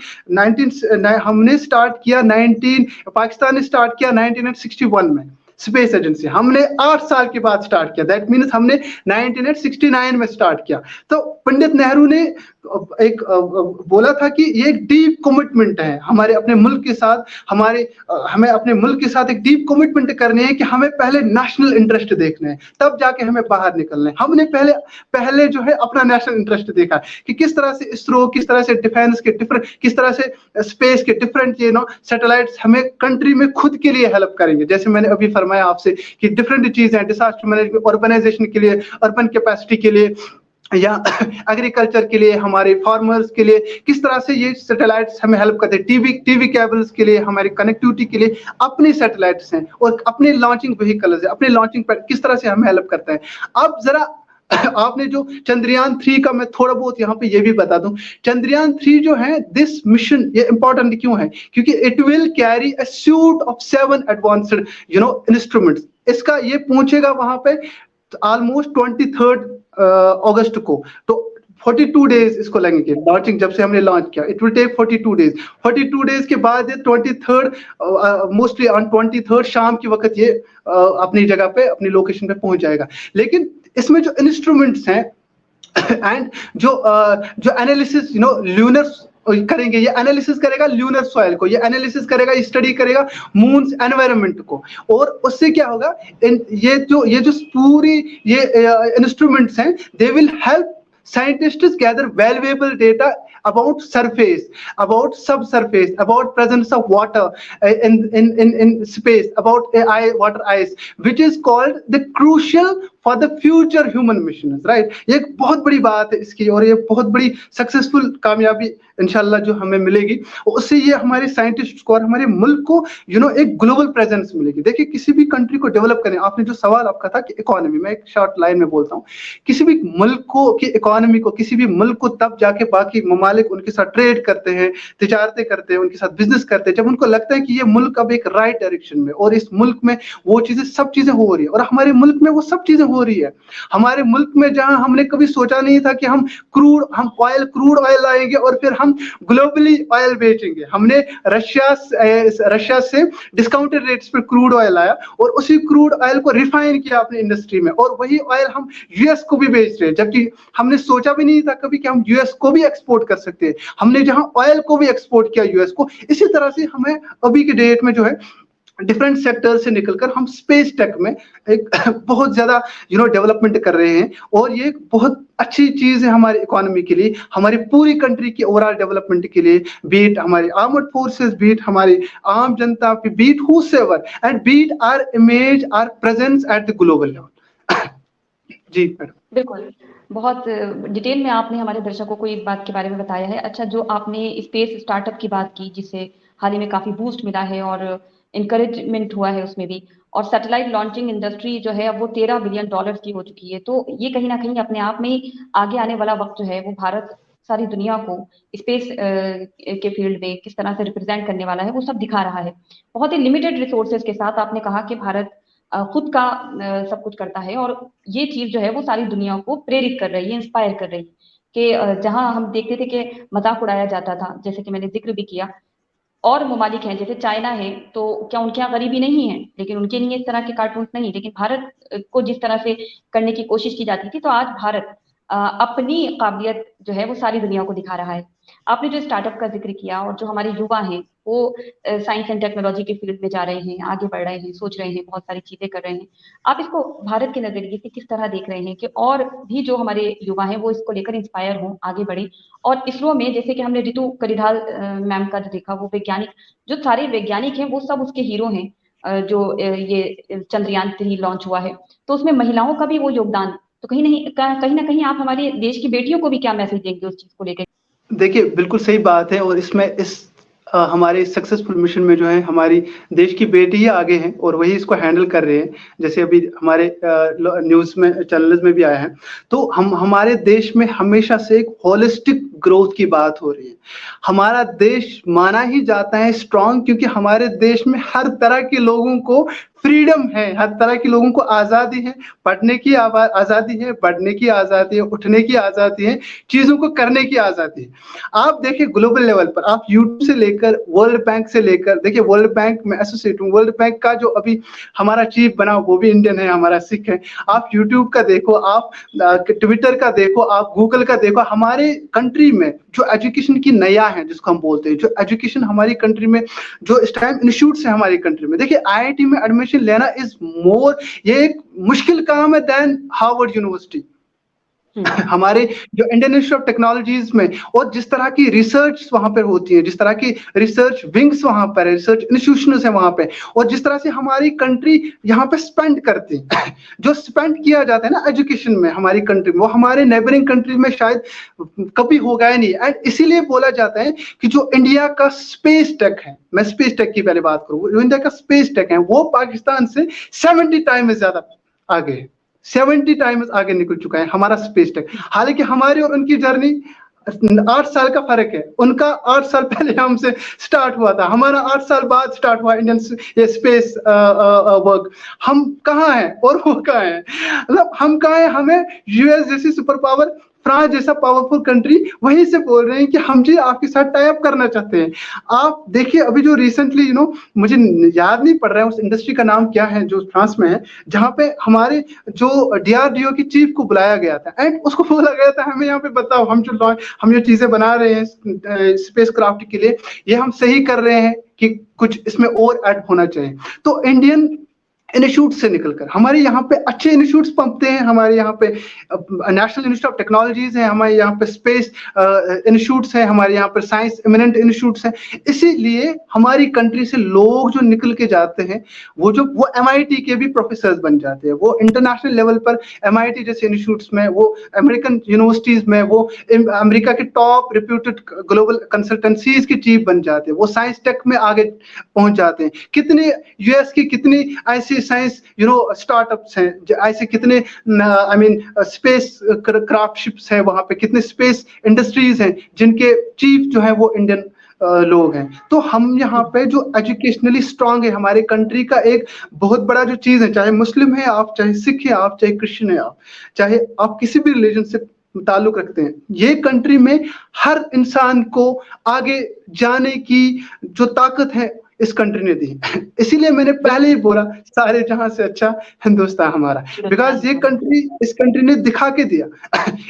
हमने स्टार्ट किया 19, पाकिस्तान ने स्टार्ट किया 1961 में स्पेस एजेंसी, हमने 8 साल के बाद स्टार्ट किया, दैट मीन्स हमने 1969 में स्टार्ट किया। तो पंडित नेहरू ने एक बोला था कि ये एक डीप कमिटमेंट है हमारे अपने मुल्क के साथ, हमें अपने मुल्क के साथ एक डीप कमिटमेंट करनी है कि हमें पहले नेशनल इंटरेस्ट देखना है, तब जाके हमें बाहर निकलना है। हमने पहले जो है अपना नेशनल इंटरेस्ट देखा कि किस तरह से इसरो, किस तरह से डिफेंस के डिफरेंट, किस तरह से स्पेस के डिफरेंट सैटेलाइट्स हमें कंट्री में खुद के लिए हेल्प करेंगे। जैसे मैंने अभी फरमाया आपसे कि डिफरेंट चीजें हैं, डिजास्टर मैनेजमेंट, अर्बनाइजेशन के लिए, अर्बन कैपेसिटी के लिए, या एग्रीकल्चर के लिए, हमारे फार्मर्स के लिए, किस तरह से ये सैटेलाइट्स हमें हेल्प करते हैं। टीवी केबल्स के लिए, हमारी कनेक्टिविटी के लिए अपनी सैटेलाइट्स हैं, और अपने लॉन्चिंग व्हीकल्स है, अपने लॉन्चिंग पर किस तरह से हमें हेल्प करता है। अब जरा आपने जो चंद्रयान 3 का, मैं थोड़ा बहुत यहाँ पे ये भी बता दूं, चंद्रयान 3 जो है, दिस मिशन ये इंपॉर्टेंट क्यों है? क्योंकि it will carry a suit of 7 advanced instruments. इसका ये पहुंचेगा वहां पे ऑलमोस्ट 23 अगस्त को, तो 42 डेज इसको लगेंगे लॉन्चिंग, जब से हमने लॉन्च किया। It will take 42 days. 42 days के बाद 23 मोस्टली ऑन 23 शाम के वक्त ये अपनी जगह पे, अपनी लोकेशन पे पहुंच जाएगा। लेकिन इसमें जो इंस्ट्रूमेंट्स हैं एंड जो एनालिसिस ल्यूनर करेंगे, ये एनालिसिस करेगा ल्यूनर सॉइल को, ये एनालिसिस करेगा, स्टडी करेगा मून्स एनवायरनमेंट को, और उससे क्या होगा, ये जो पूरी ये इंस्ट्रूमेंट्स हैं, they will help scientists gather valuable data about surface, about subsurface, about presence of water in space, about water ice, which is called the crucial for the future human missions, right? ये एक बहुत बड़ी बात है इसकी, और ये बहुत बड़ी सक्सेसफुल कामयाबी इंशाल्लाह जो हमें मिलेगी, उससे ये हमारे साइंटिस्ट को और हमारे मुल्क को एक ग्लोबल प्रेजेंस मिलेगी। देखिए किसी भी कंट्री को डेवलप करने, आपने जो सवाल आपका था कि इकोनॉमी, मैं एक शॉर्ट लाइन में बोलता हूँ, किसी भी मुल्क को की इकोनॉमी को, किसी भी मुल्क को तब जाके बाकी ममालिक उनके साथ ट्रेड करते हैं, तिजारतें करते हैं, उनके साथ बिजनेस करते हैं, जब उनको लगता है कि ये मुल्क अब एक राइट डायरेक्शन में, और इस मुल्क में वो चीजें, सब चीजें हो रही है, और हमारे मुल्क में वो सब चीजें हो रही है। हमारे मुल्क में जहां हमने कभी सोचा नहीं था कि हम क्रूड ऑयल लाएंगे और फिर हम ग्लोबली ऑयल बेचेंगे, हमने रशिया से डिस्काउंटेड रेट्स पर क्रूड ऑयल आया, और उसी क्रूड ऑयल को रिफाइन किया अपनी इंडस्ट्री में, और वही ऑयल हम यूएस को भी बेच रहे हैं, जबकि हमने सोचा भी नहीं था कभी कि हम यूएस को भी एक्सपोर्ट कर सकते हैं। हमने जहां ऑयल को भी एक्सपोर्ट किया यूएस को, इसी तरह से हमें अभी के डेट में जो है डिफरेंट सेक्टर से निकलकर हम स्पेस टेक में एक बहुत ज्यादा डेवलपमेंट कर रहे हैं, और ये एक बहुत अच्छी चीज है हमारी इकोनॉमी के लिए, हमारी पूरी कंट्री की ओवरऑल डेवलपमेंट के लिए, बीट हमारी आर्मड फोर्सेस, बीट हमारी आम जनता, beat whoever, and beat our image, our presence at the global level. जी मैडम। बिल्कुल, बहुत डिटेल में आपने हमारे दर्शकों को इस बात के बारे में बताया है। अच्छा, जो आपने स्पेस स्टार्टअप की बात की, जिससे हाल ही में काफी बूस्ट मिला है और इंकरेजमेंट हुआ है उसमें भी, और सैटेलाइट लॉन्चिंग इंडस्ट्री जो है वो $13 बिलियन की हो चुकी है, तो ये कहीं ना कहीं अपने आप में आगे आने वाला वक्त जो है वो भारत सारी दुनिया को स्पेस के फील्ड में किस तरह से रिप्रेजेंट करने वाला है वो सब दिखा रहा है। बहुत ही लिमिटेड रिसोर्सेज के साथ आपने कहा कि भारत खुद का सब कुछ करता है, और ये चीज जो है वो सारी दुनिया को प्रेरित कर रही है, इंस्पायर कर रही है कि जहां हम देखते थे कि मजाक उड़ाया जाता था, जैसे कि मैंने जिक्र भी किया, और ममालिक हैं जैसे चाइना है, तो क्या उनके यहाँ गरीबी नहीं है, लेकिन उनके लिए इस तरह के कार्टून नहीं, लेकिन भारत को जिस तरह से करने की कोशिश की जाती थी, तो आज भारत अपनी काबिलियत जो है वो सारी दुनिया को दिखा रहा है। आपने जो स्टार्टअप का जिक्र किया, और जो हमारे युवा हैं वो साइंस एंड टेक्नोलॉजी के फील्ड में जा रहे हैं, आगे बढ़ रहे हैं, सोच रहे हैं, बहुत सारी चीजें कर रहे हैं। आप इसको भारत के नजरिए से किस तरह देख रहे हैं कि और भी जो हमारे युवा हैं वो इसको लेकर इंस्पायर हों, आगे बढ़े? और इसरो में जैसे कि हमने रितु करिधाल मैम का जो देखा, वो वैज्ञानिक, जो सारे वैज्ञानिक हैं वो सब उसके हीरो हैं, जो ये चंद्रयान 3 लॉन्च हुआ है, तो उसमें महिलाओं का भी वो योगदान, तो कहीं नहीं कहीं ना कहीं आप हमारे देश की बेटियों को भी क्या मैसेज देंगे उस चीज को लेकर? देखिए, बिल्कुल सही बात है, और इसमें हमारे सक्सेसफुल मिशन में जो है हमारी देश की बेटियां आगे हैं और वही इसको हैंडल कर रहे हैं, जैसे अभी हमारे न्यूज़ में, चैनल्स में भी आया है। तो हमारे देश में हमेशा से एक होलिस्टिक ग्रोथ की बात हो रही है। हमारा देश माना ही जाता है स्ट्रांग, क्योंकि हमारे देश में हर तरह के लोगों को फ्रीडम है, हर तरह के लोगों को आज़ादी है, पढ़ने की आज़ादी है, बढ़ने की आज़ादी है, उठने की आज़ादी है, चीज़ों को करने की आज़ादी है। आप देखिए ग्लोबल लेवल पर, आप यूट्यूब से लेकर वर्ल्ड बैंक से लेकर, देखिए वर्ल्ड बैंक में एसोसिएट हूँ, वर्ल्ड बैंक का जो अभी हमारा चीफ बना वो भी इंडियन है, हमारा सिख है। आप यूट्यूब का देखो, आप ट्विटर का देखो, आप गूगल का देखो, हमारे कंट्री में जो एजुकेशन की नया है जिसको हम बोलते हैं, जो एजुकेशन हमारी कंट्री में, जो स्टेम इंस्टीट्यूट्स है हमारी कंट्री में, देखिए आईआईटी में एडमिशन लेना इज मोर, ये एक मुश्किल काम है देन हार्वर्ड यूनिवर्सिटी। हमारे जो इंडियन इंस्टीट्यूट ऑफ टेक्नोलॉजीज में, और जिस तरह की रिसर्च वहां पर होती है, जिस तरह की रिसर्च विंग्स वहां पर है, रिसर्च इंस्टीट्यूशंस है वहां पे, और जिस तरह से हमारी कंट्री यहाँ पे स्पेंड करती है, जो स्पेंड किया जाता है ना एजुकेशन में हमारी कंट्री में, वो हमारे नेबरिंग कंट्री में शायद कभी होगा ही नहीं। एंड इसीलिए बोला जाता है कि जो इंडिया का स्पेस टेक है, मैं स्पेस टेक की पहले बात करूँ, जो इंडिया का स्पेस टेक है वो पाकिस्तान से 70 टाइम ज्यादा आगे है, 70 टाइम्स आगे निकल चुका है हमारा स्पेस टेक। हालांकि हमारी और उनकी जर्नी 8 साल का फर्क है, उनका 8 साल पहले हमसे स्टार्ट हुआ था, हमारा 8 साल बाद स्टार्ट हुआ इंडियन ये स्पेस वर्क। हम कहाँ हैं और वो कहाँ हैं, मतलब हम कहाँ हैं, हमें यूएस जैसी सुपर पावर, फ्रांस जैसा पावरफुल कंट्री वहीं से बोल रहे हैं कि हम जी आपके साथ टाई अप करना चाहते हैं। आप देखिए अभी जो रिसेंटली मुझे याद नहीं पड़ रहा है उस इंडस्ट्री का नाम क्या है जो फ्रांस में है, जहाँ पे हमारे जो डीआरडीओ की चीफ को बुलाया गया था एंड उसको बोला गया था हमें यहाँ पे बताओ, हम जो चीजें बना रहे हैं स्पेस क्राफ्ट के लिए, ये हम सही कर रहे हैं कि कुछ इसमें और ऐड होना चाहिए। तो इंडियन इंस्टीट्यूट से निकलकर हमारे यहाँ पे अच्छे इंस्टीट्यूट्स पंपते हैं, हमारे यहाँ पे नेशनल इंस्टीट्यूट ऑफ टेक्नोलॉजीज हैं, हमारे यहाँ पे स्पेस इंस्टीट्यूट्स हैं, हमारे यहाँ पे साइंस इमिनेंट इंस्टीट्यूट्स हैं। इसीलिए हमारी कंट्री से लोग जो निकल के जाते हैं वो MIT के भी प्रोफेसर बन जाते हैं, वो इंटरनेशनल लेवल पर MIT जैसे इंस्टीट्यूट्स में, वो अमेरिकन यूनिवर्सिटीज में, वो अमेरिका के टॉप रिप्यूटेड ग्लोबल कंसल्टेंसीज के चीफ बन जाते हैं, वो साइंस टेक में आगे पहुंच जाते हैं। कितने यूएस की कितनी ऐसी साइंस स्टार्टअप्स हैं, ऐसे कितने आई मीन स्पेस क्राफ्टशिप्स हैं, वहां पे कितने स्पेस इंडस्ट्रीज हैं जिनके चीफ जो है वो इंडियन लोग हैं। तो हम यहाँ पे जो एजुकेशनली स्ट्रांग है, हमारे कंट्री का एक बहुत बड़ा जो चीज है, चाहे मुस्लिम है आप, चाहे सिख है आप, चाहे क्रिश्चियन है आप, चाहे आप किसी भी रिलीजन से ताल्लुक रखते हैं, ये कंट्री में हर इंसान को आगे जाने की जो ताकत है इस कंट्री ने दी। इसीलिए मैंने पहले ही बोला सारे जहां से अच्छा हिंदुस्तान हमारा, बिकॉज ये कंट्री, इस कंट्री ने दिखा के दिया,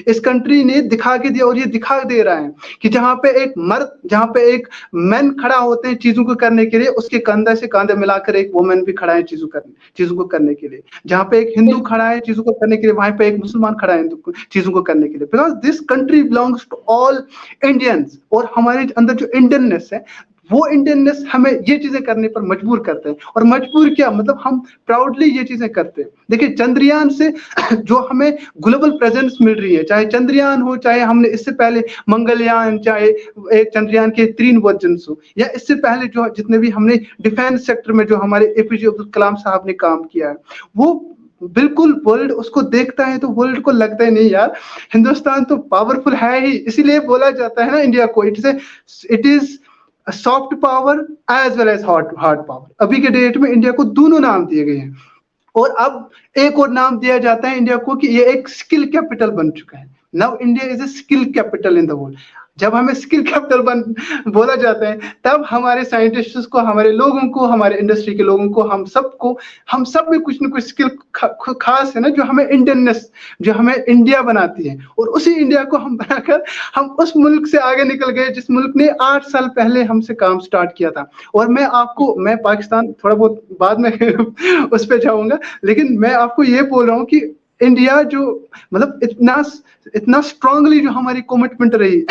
इस कंट्री ने दिखा के दिया और ये दिखा दे रहा है कि जहां पे एक मर्द, जहां पे एक मैन खड़ा होते हैं चीजों को करने के लिए, उसके कंधे से कंधे मिलाकर एक वुमेन भी खड़ा है चीजों को करने के लिए। जहां पे एक हिंदू खड़ा है चीजों को करने के लिए, वहां पे एक मुसलमान खड़ा है चीजों को करने के लिए, because this country belongs to all Indians. और हमारे अंदर जो इंडियननेस है, वो इंडियननेस हमें ये चीजें करने पर मजबूर करते हैं। और मजबूर क्या, मतलब हम प्राउडली ये चीजें करते हैं। देखिए चंद्रयान से जो हमें ग्लोबल प्रेजेंस मिल रही है, चाहे चंद्रयान हो, चाहे हमने इससे पहले मंगलयान, चाहे एक चंद्रयान के 3 वर्जन्स हो, या इससे पहले जो जितने भी हमने डिफेंस सेक्टर में जो हमारे APJ अब्दुल कलाम साहब ने काम किया है, वो बिल्कुल वर्ल्ड उसको देखता है तो वर्ल्ड को लगता है नहीं यार हिंदुस्तान तो पावरफुल है ही। इसीलिए बोला जाता है ना इंडिया को, it is soft power as well as hard power. अभी के डेट में इंडिया को दोनों नाम दिए गए हैं, और अब एक और नाम दिया जाता है इंडिया को कि ये एक स्किल कैपिटल बन चुका है। Now India is a skill capital in the world. जब हमें स्किल कैपिटल बोला जाता है, तब हमारे साइंटिस्ट्स को, हमारे लोगों को, हमारे इंडस्ट्री के लोगों को, हम सब में कुछ न कुछ स्किल खास है ना, जो हमें इंडियननेस, जो हमें इंडिया बनाती है। और उसी इंडिया को हम बनाकर हम उस मुल्क से आगे निकल गए जिस मुल्क ने 8 साल पहले हमसे काम स्टार्ट किया था। और मैं पाकिस्तान थोड़ा बहुत बाद में उस पर जाऊंगा, लेकिन मैं आपको ये बोल रहा हूँ कि इंडिया जो मतलब इतना स्ट्रांगली जो हमारी कमिटमेंट रही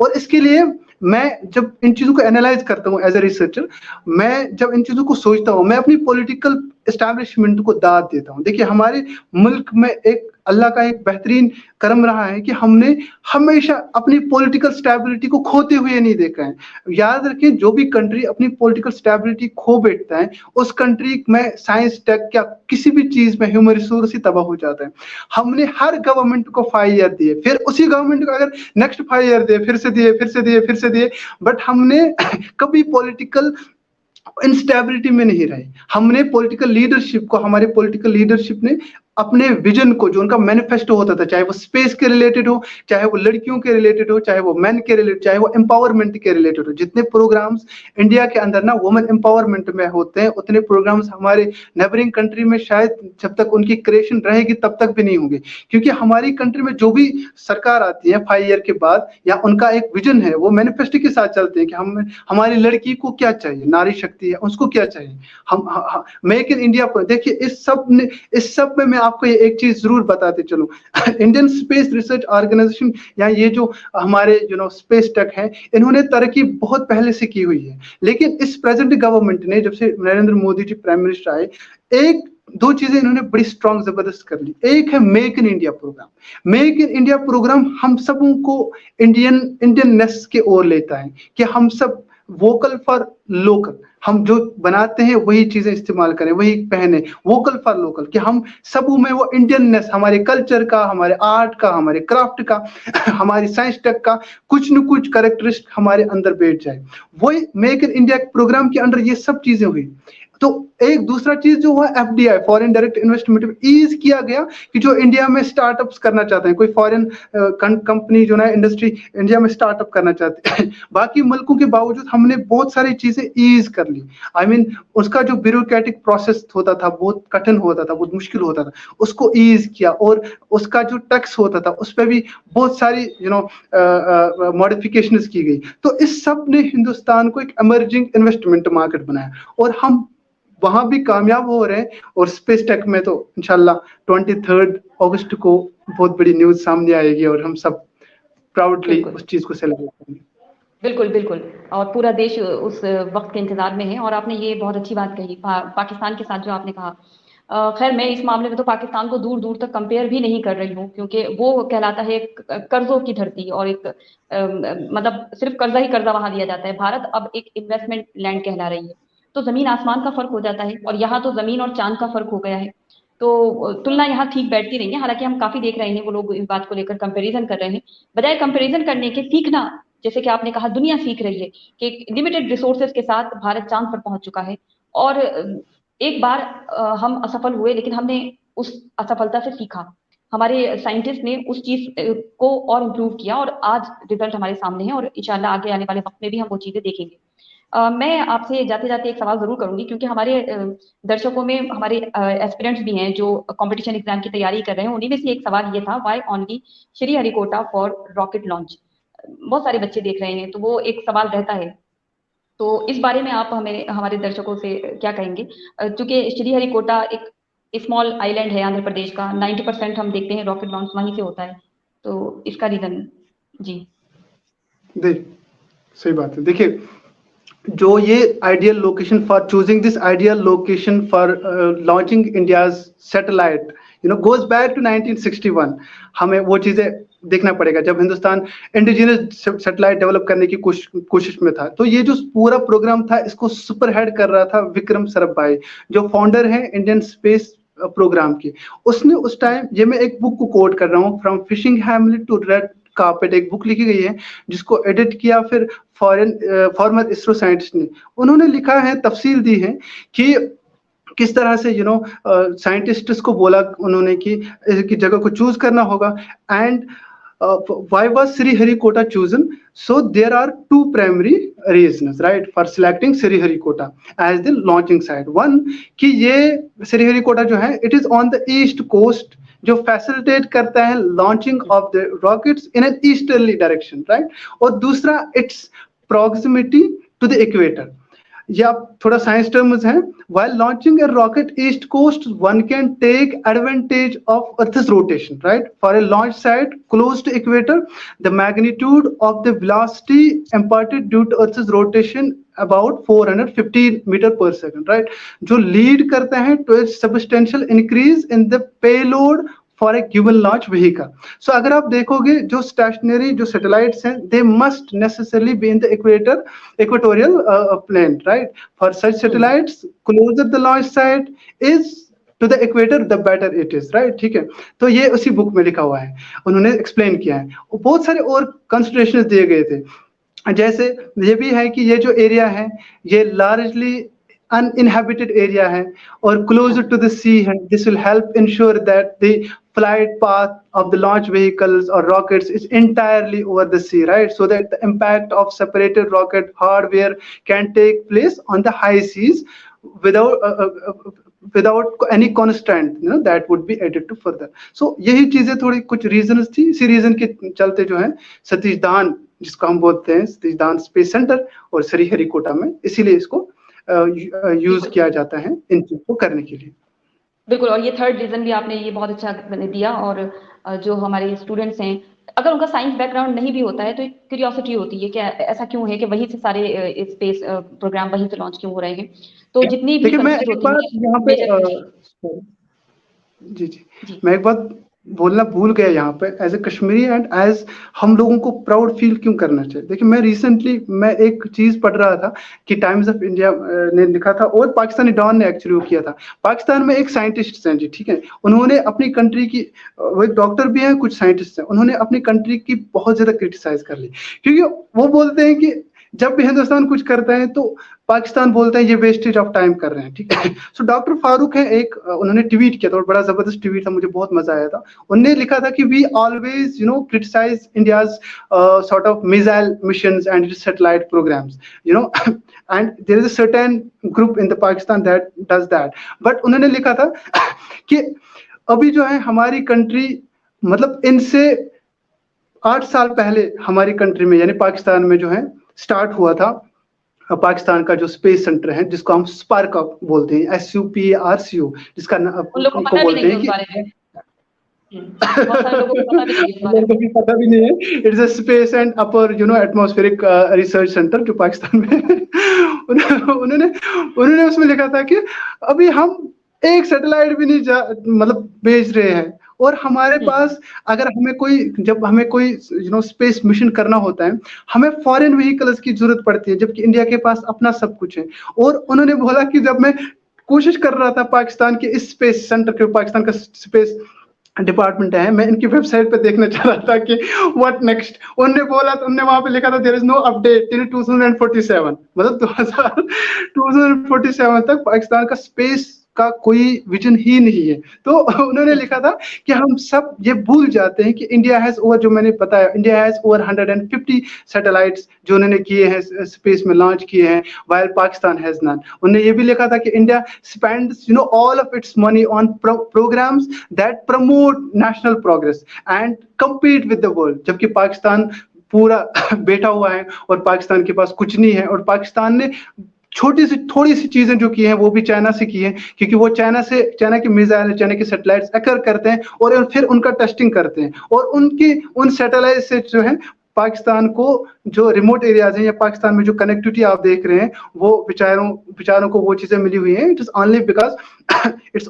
और इसके लिए मैं जब इन चीजों को एनालाइज करता हूँ एज ए रिसर्चर, मैं जब इन चीजों को सोचता हूँ, मैं अपनी पॉलिटिकल एस्टैब्लिशमेंट को दाद देता हूँ। देखिए, हमारे मुल्क में एक अल्लाह का एक बेहतरीन करम रहा है कि हमने हमेशा अपनी पॉलिटिकल स्टेबिलिटी को खोते हुए नहीं देखा है। याद रखें, जो भी कंट्री अपनी पॉलिटिकल स्टेबिलिटी खो बैठता है, उस कंट्री में साइंस, टेक या किसी भी चीज में ह्यूमन रिसोर्स ही तबाह हो जाता है। हमने हर गवर्नमेंट को 5 ईयर दिए, फिर उसी गवर्नमेंट को अगर नेक्स्ट 5 ईयर दिए, फिर से दिए, बट हमने कभी पॉलिटिकल इंस्टेबिलिटी में नहीं रहे। हमने पॉलिटिकल लीडरशिप को, हमारे पॉलिटिकल लीडरशिप ने अपने विजन को, जो उनका मैनिफेस्टो होता था, चाहे वो स्पेस के रिलेटेड हो, चाहे वो लड़कियों के रिलेटेड हो, चाहे वो मेन के रिलेटेड, चाहे वो एम्पावरमेंट के रिलेटेड हो, जितने प्रोग्राम्स इंडिया के अंदर ना वुमेन एम्पावरमेंट में होते हैं, उतने प्रोग्राम्स हमारे नेबरिंग कंट्री में शायद जब तक उनकी क्रिएशन रहेगी तब तक भी नहीं होंगे। क्योंकि हमारी कंट्री में जो भी सरकार आती है 5 ईयर के बाद, या उनका एक विजन है, वो मैनिफेस्टो के साथ चलते हैं कि हम, हमारी लड़की को क्या चाहिए, नारी शक्ति है, उसको क्या चाहिए, हम मेक इन इंडिया। देखिए, इस सब में मैं आपको ये एक चीज जरूर बताते चलूं, इंडियन स्पेस रिसर्च ऑर्गेनाइजेशन या ये जो हमारे स्पेस टेक है, इन्होंने तरक्की बहुत पहले से की हुई है। लेकिन इस प्रेजेंट गवर्नमेंट ने, जब से नरेंद्र मोदी जी प्राइम मिनिस्टर आए, एक दो चीजें इन्होंने बड़ी स्ट्रांग जबरदस्त कर ली। एक है make in India programme. Make in India programme हम सबों को इंडियननेस के ओर लेता है कि हम सब वोकल फॉर लोकल, हम जो बनाते हैं वही चीजें इस्तेमाल करें, वही पहने, वोकल फॉर लोकल, कि हम सबों में वो इंडियननेस, हमारे कल्चर का, हमारे आर्ट का, हमारे क्राफ्ट का, हमारी साइंस टेक का कुछ न कुछ कैरेक्टरिस्टिक हमारे अंदर बैठ जाए। वही मेक इन इंडिया प्रोग्राम के अंदर ये सब चीजें हुई। तो एक दूसरा चीज जो हुआ, FDI, foreign direct investment, ease किया गया कि जो इंडिया में स्टार्टअप्स करना चाहते हैं, कोई फॉरेन कंपनी जो ना इंडस्ट्री इंडिया में स्टार्टअप करना चाहते हैं, बाकी मुल्कों के बावजूद हमने बहुत सारी चीजें ईज कर ली। आई मीन, उसका जो ब्यूरोक्रेटिक प्रोसेस होता था, बहुत कठिन होता था, बहुत मुश्किल होता था, उसको ईज किया। और उसका जो टैक्स होता था, उस पर भी बहुत सारी मॉडिफिकेशंस की गई। तो इस सब ने हिंदुस्तान को एक इमर्जिंग इन्वेस्टमेंट मार्केट बनाया, और हम वहां भी कामयाब हो रहे हैं। और स्पेस टेक में तो इंशाल्लाह 23 अगस्त को बहुत बड़ी न्यूज सामने आएगी, और हम सब प्राउडली उस चीज को सेलिब्रेट करेंगे। बिल्कुल बिल्कुल, और पूरा देश उस वक्त के इंतजार में है। और आपने ये बहुत अच्छी बात कही पाकिस्तान के साथ जो आपने कहा। खैर, मैं इस मामले में तो पाकिस्तान को दूर दूर तक कंपेयर भी नहीं कर रही हूँ, क्योंकि वो कहलाता है एक कर्जों की धरती, और एक मतलब सिर्फ कर्जा ही कर्जा वहां दिया जाता है। भारत अब एक इन्वेस्टमेंट लैंड कहला रही है, तो जमीन आसमान का फर्क हो जाता है, और यहाँ तो जमीन और चांद का फर्क हो गया है। तो तुलना यहाँ ठीक बैठती नहीं है। हालांकि हम काफी देख रहे हैं, वो लोग इस बात को लेकर कंपैरिजन कर रहे हैं। बजाय कंपैरिजन करने के सीखना, जैसे कि आपने कहा, दुनिया सीख रही है कि लिमिटेड रिसोर्सेज के साथ भारत चांद पर पहुंच चुका है। और एक बार हम असफल हुए, लेकिन हमने उस असफलता से सीखा। हमारे साइंटिस्ट ने उस चीज को और इम्प्रूव किया, और आज रिजल्ट हमारे सामने है, और इंशाल्लाह आगे आने वाले वक्त में भी हम वो चीजें देखेंगे। मैं आपसे जाते जाते एक सवाल जरूर करूंगी, क्योंकि हमारे दर्शकों में हमारे एस्पिरेंट्स भी हैं जो कंपटीशन एग्जाम की तैयारी कर रहे हैं। उन्हीं में से एक सवाल ये था, why only Sriharikota for rocket launch. बहुत सारे बच्चे देख रहे हैं, तो वो एक सवाल रहता है। तो इस बारे में आप हमें, हमारे दर्शकों से क्या कहेंगे? चूंकि श्रीहरिकोटा एक स्मॉल आइलैंड है आंध्र प्रदेश का, 90% हम देखते हैं रॉकेट लॉन्च वहीं से होता है, तो इसका रीजन। जी सही बात है। देखिए, जो ये ideal location for choosing this ideal location for launching India's satellite goes back to 1961। हमें वो चीजें देखना पड़ेगा जब हिंदुस्तान इंडिजिनस सैटेलाइट डेवलप करने की कोशिश में था। तो ये जो पूरा प्रोग्राम था, इसको सुपर हेड कर रहा था विक्रम साराभाई, जो फाउंडर है इंडियन स्पेस प्रोग्राम की। उसने उस टाइम, ये मैं एक बुक को कोट कर रहा हूँ, from fishing hamlet to red carpet, एक बुक लिखी गई है जिसको एडिट किया फिर फॉर्मर इसरो साइंटिस्ट ने। उन्होंने लिखा है, तफसील दी है कि किस तरह से साइंटिस्ट्स को बोला उन्होंने कि जगह को चूज करना होगा. And why was Sriharikota chosen? So there are two primary reasons, right, for selecting Sriharikota as the launching site. One, कि ये Sriharikota जो है, it is on the east coast, जो facilitate करता है launching of the rockets in an easterly direction, right? और दूसरा, its proximity to the equator. ये आप थोड़ा साइंस टर्म्स हैं. While launching a rocket east coast, one can take advantage of Earth's rotation, right? For a launch site close to equator, the magnitude of the velocity imparted due to Earth's rotation about 415 meter per second, right? जो lead करता है to a substantial increase in the payload for a given launch vehicle. So अगर आप देखोगे जो stationary जो satellites हैं, they must necessarily be in the equatorial plane, right? For such satellites, closer the launch site is to the equator, the better it is, right? ठीक है. तो ये उसी बुक में लिखा हुआ है, उन्होंने एक्सप्लेन किया है. बहुत सारे और कंसिडरेशंस दिए गए थे, जैसे ये भी है कि ये जो एरिया है ये लार्जली uninhabited area है और closer to the sea है. This will help ensure that the flight path of the launch vehicles or rockets is entirely over the sea, right? So that the impact of separated rocket hardware can take place on the high seas without any constraint, that would be added to further. So यही चीजें थोड़ी कुछ reasons थी. इसी reason के चलते जो है सतीश धावन, जिसको हम बोलते हैं सतीश धावन स्पेस सेंटर और श्रीहरिकोटा में, इसीलिए इसको यूज किया जाता है इन चीज को करने के लिए. बिल्कुल. और ये थर्ड रीजन भी आपने ये बहुत अच्छा दिया. और जो हमारे स्टूडेंट्स हैं, अगर उनका साइंस बैकग्राउंड नहीं भी होता है तो एक क्यूरियोसिटी होती है कि ऐसा क्यों है कि वहीं से सारे स्पेस प्रोग्राम वहीं से लॉन्च क्यों हो रहे हैं. तो जितनी भी मैं एक बात यहाँ पे जी मैं एक बात बोलना भूल गया यहाँ पे, as a Kashmiri and as हम लोगों को प्राउड फील क्यों करना चाहिए. देखिए मैं रिसेंटली एक चीज पढ़ रहा था कि टाइम्स ऑफ इंडिया ने लिखा था और पाकिस्तानी डॉन ने एक्चुअली वो किया था. पाकिस्तान में एक साइंटिस्ट हैं जी, ठीक है, उन्होंने अपनी कंट्री की, वो एक डॉक्टर भी हैं, कुछ साइंटिस्ट हैं, उन्होंने अपनी कंट्री की बहुत ज्यादा क्रिटिसाइज कर ली, क्योंकि वो बोलते हैं कि जब भी हिंदुस्तान कुछ करता है तो पाकिस्तान बोलता है ये वेस्टेज ऑफ टाइम कर रहे हैं, ठीक है. सो डॉक्टर फारूक है एक, उन्होंने ट्वीट किया था और बड़ा जबरदस्त ट्वीट था, मुझे बहुत मजा आया था. उन्होंने लिखा था कि we always criticise India's sort of missile missions and satellite programmes, and there is a certain group in the Pakistan that does that. But उन्होंने लिखा था कि अभी जो है हमारी कंट्री, मतलब इनसे 8 साल पहले हमारी कंट्री में यानी पाकिस्तान में जो है स्टार्ट हुआ था पाकिस्तान का जो स्पेस सेंटर है, जिसको हम स्पार्क बोलते हैं, SUPARCO, जिसका उनको बोलते हैं कि पता भी नहीं है. It's a space and upper atmospheric research centre जो पाकिस्तान में उन्होंने उसमें लिखा था कि अभी हम एक सैटेलाइट भी नहीं मतलब भेज रहे हैं, और हमारे पास अगर जब हमें कोई स्पेस मिशन करना होता है, हमें फॉरेन व्हीकल्स की जरूरत पड़ती है, जबकि इंडिया के पास अपना सब कुछ है. और उन्होंने बोला कि जब मैं कोशिश कर रहा था पाकिस्तान के इस स्पेस सेंटर के, पाकिस्तान का स्पेस डिपार्टमेंट है, मैं इनकी वेबसाइट पे देखना चाह रहा था कि व्हाट नेक्स्ट. उन्होंने बोला, उन्होंने वहां पे लिखा था there is no update till 2047, मतलब 2047 तक पाकिस्तान का स्पेस का कोई विजन ही नहीं है. तो उन्होंने लिखा था कि हम सब ये भूल जाते हैं कि इंडिया हैज ओवर, जो मैंने बताया, इंडिया हैज ओवर 150 सैटेलाइट्स जो उन्होंने किए हैं, स्पेस में लॉन्च किए हैं, व्हाइल पाकिस्तान हैज नन. उन्होंने ये भी लिखा था कि India spends all of its money on programmes that promote national progress and compete with the world, जबकि पाकिस्तान पूरा बैठा हुआ है और पाकिस्तान के पास कुछ नहीं है. और पाकिस्तान ने थोड़ी सी चीजें जो की हैं वो भी चाइना से की हैं, क्योंकि वो चाइना की मिसाइल, चाइना की सैटेलाइट्स एक्वायर करते हैं और फिर उनका टेस्टिंग करते हैं, और उन सैटेलाइट से जो है पाकिस्तान को जो रिमोट एरियाज हैं या पाकिस्तान में जो कनेक्टिविटी आप देख रहे हैं, वो बेचारों को वो चीजें मिली हुई हैं. इट्स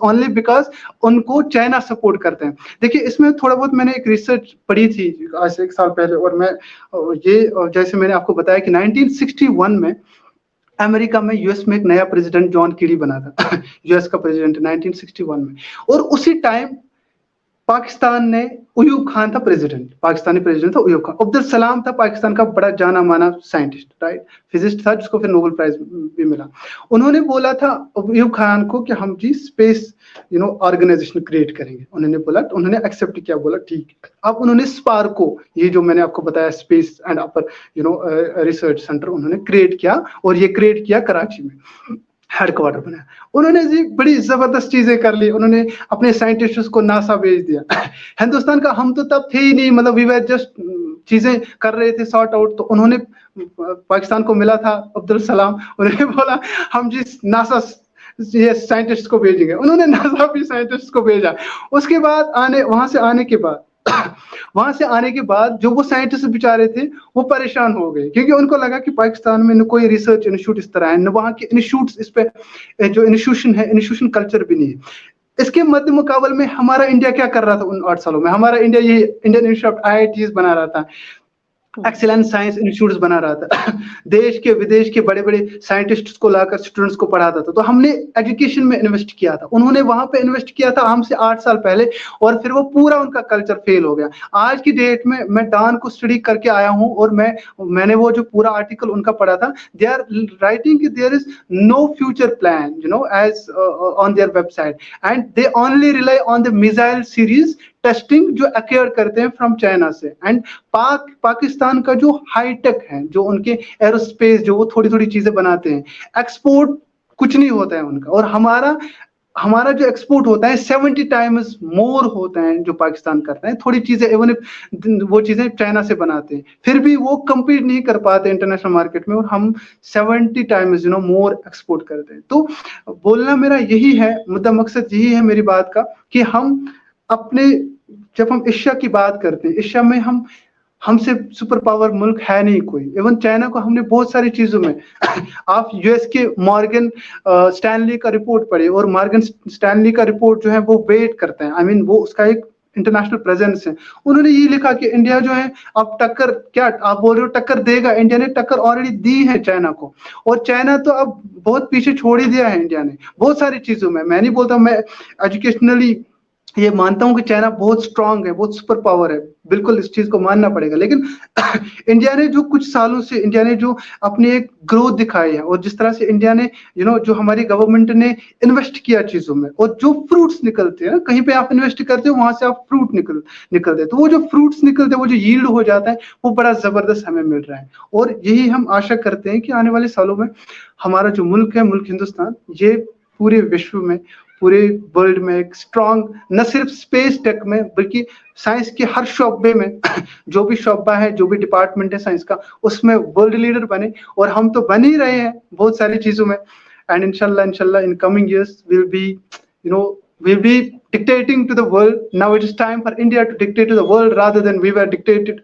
ओनली बिकॉज उनको चाइना सपोर्ट करते हैं. देखिए इसमें थोड़ा बहुत मैंने एक रिसर्च पढ़ी थी आज से 1 साल पहले, और मैं ये जैसे मैंने आपको बताया कि 1961 में अमेरिका में, यूएस में एक नया प्रेसिडेंट जॉन केरी बना था यूएस का प्रेसिडेंट 1961 में. और उसी टाइम पाकिस्तान ने, अयूब खान था प्रेसिडेंट, पाकिस्तानी प्रेसिडेंट था अयूब खान। अब्दुल सलाम था पाकिस्तान का बड़ा जाना माना साइंटिस्ट, राइट, फिजिस्ट था, जिसको फिर नोबेल प्राइज भी मिला। उन्होंने बोला था अयूब खान को कि हम जी स्पेस ऑर्गेनाइजेशन क्रिएट करेंगे। उन्होंने बोला, उन्होंने एक्सेप्ट किया, बोला ठीक है। अब उन्होंने स्पार्को, ये जो मैंने आपको बताया space and upper research centre उन्होंने क्रिएट किया, और ये क्रिएट किया कराची में, हेडक्वार्टर बनाया। उन्होंने जी बड़ी जबरदस्त चीजें कर ली। उन्होंने अपने साइंटिस्ट्स को नासा भेज दिया। हिंदुस्तान का हम तो तब थे ही नहीं, मतलब वी वर जस्ट चीजें कर रहे थे सॉर्ट आउट। तो उन्होंने पाकिस्तान को मिला था अब्दुल सलाम, उन्होंने बोला हम जी नासा ये साइंटिस्ट को भेजेंगे। उन्होंने नासा भी साइंटिस्ट को भेजा। उसके बाद वहां से आने के बाद वहां से आने के बाद जो वो साइंटिस्ट बेचारे थे वो परेशान हो गए, क्योंकि उनको लगा कि पाकिस्तान में न कोई रिसर्च इंस्टीट्यूट इस तरह है, न वहाँ के इंस्टीट्यूट, इस पे जो इंस्टीट्यूशन है, इंस्टीट्यूशन कल्चर भी नहीं है। इसके मध्य मुकाबले में हमारा इंडिया क्या कर रहा था उन 8 सालों में? हमारा इंडिया ये इंडियन इंस्टीट्यूट ऑफ IITs बना रहा था, एक्सीलेंट साइंस इंस्टीट्यूट्स बना रहा था। देश के विदेश के बड़े बड़े साइंटिस्ट्स को लाकर स्टूडेंट्स को पढ़ाता था। तो हमने एजुकेशन में इन्वेस्ट किया था, उन्होंने वहां पे इन्वेस्ट किया था हमसे 8 साल पहले, और फिर वो पूरा उनका कल्चर फेल हो गया। आज की डेट में मैं डान को स्टडी करके आया हूं, और मैंने वो जो पूरा आर्टिकल उनका पढ़ा था, दे आर राइटिंग कि there is no future plan as on their website, and they only rely on the missile series testing जो अकेयर करते हैं फ्रॉम चाइना से। एंड पाकिस्तान का जो हाईटेक है, जो उनके एरोस्पेस, जो वो थोड़ी थोड़ी चीजें बनाते हैं, एक्सपोर्ट कुछ नहीं होता है उनका, और हमारा जो एक्सपोर्ट होता है 70 टाइम्स मोर होता है जो पाकिस्तान करता है। थोड़ी चीजें इवन वो चीजें चाइना से बनाते हैं, फिर भी वो compete नहीं कर पाते इंटरनेशनल मार्केट में, और हम 70 टाइम्स मोर एक्सपोर्ट करते हैं। तो बोलना मेरा यही है, मुद्दा मकसद यही है मेरी बात का, कि हम अपने, जब हम एशिया की बात करते हैं, एशिया में हमसे सुपर पावर मुल्क है नहीं कोई। इवन चाइना को हमने बहुत सारी चीजों में आप यूएस के मॉर्गन स्टैनली का रिपोर्ट पढ़े, और मॉर्गन स्टैनली का रिपोर्ट जो है वो वेट करते हैं, आई मीन वो उसका एक इंटरनेशनल प्रेजेंस है। उन्होंने ये लिखा कि इंडिया जो है अब टक्कर, क्या आप बोल रहे हो टक्कर देगा? इंडिया ने टक्कर ऑलरेडी दी है चाइना को, और चाइना तो अब बहुत पीछे छोड़ ही दिया है इंडिया ने बहुत सारी चीजों में। मैं नहीं बोलता, मैं एजुकेशनली ये मानता हूं कि चाइना बहुत स्ट्रांग है, बहुत सुपर पावर है, बिल्कुल इस चीज को मानना पड़ेगा। लेकिन इंडिया ने जो कुछ सालों से इंडिया ने जो अपनी एक ग्रोथ दिखाई है, और जिस तरह से इंडिया ने जो हमारी गवर्नमेंट ने इन्वेस्ट किया चीजों में, और जो फ्रूट्स निकलते हैं, कहीं पे आप इन्वेस्ट करते हो वहां से आप फ्रूट निकलते हैं, तो वो जो फ्रूट्स निकलते हैं, वो जो यील्ड हो जाता है, वो बड़ा जबरदस्त हमें मिल रहा है। और यही हम आशा करते हैं कि आने वाले सालों में हमारा जो मुल्क है, मुल्क हिंदुस्तान, ये पूरे विश्व में, पूरे वर्ल्ड में एक स्ट्रॉन्ग, न सिर्फ स्पेस टेक में बल्कि साइंस के हर शोबे में जो भी शोबा है, जो भी डिपार्टमेंट है साइंस का, उसमें वर्ल्ड लीडर बने। और हम तो बन ही रहे हैं बहुत सारी चीजों में, एंड इंशाल्लाह in coming years we'll be dictating to the world. Now it is time for India to dictate to the world rather than we were dictated,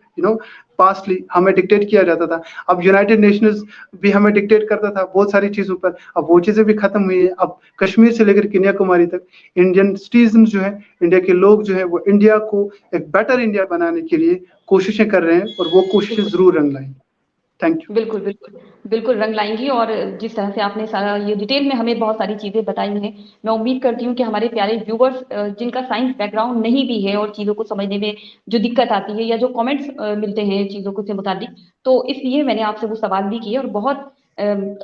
पास्टली हमें डिक्टेट किया जाता था। अब यूनाइटेड नेशंस भी हमें डिक्टेट करता था बहुत सारी चीजों पर, अब वो चीजें भी खत्म हुई है। अब कश्मीर से लेकर कन्याकुमारी तक इंडियन सिटीजन जो है, इंडिया के लोग जो है, वो इंडिया को एक बेटर इंडिया बनाने के लिए कोशिशें कर रहे हैं, और वो कोशिशें जरूर रंग लाएंगी। Thank you. बिल्कुल बिल्कुल बिल्कुल रंग लाएंगी। और जिस तरह से आपने सारा ये डिटेल में हमें बहुत सारी चीजें बताई हैं, मैं उम्मीद करती हूँ कि हमारे प्यारे व्यूवर्स जिनका साइंस बैकग्राउंड नहीं भी है और चीजों को समझने में जो दिक्कत आती है, या जो कमेंट्स मिलते हैं चीजों को से मुताबिक, तो इसलिए मैंने आपसे वो सवाल भी किए। और बहुत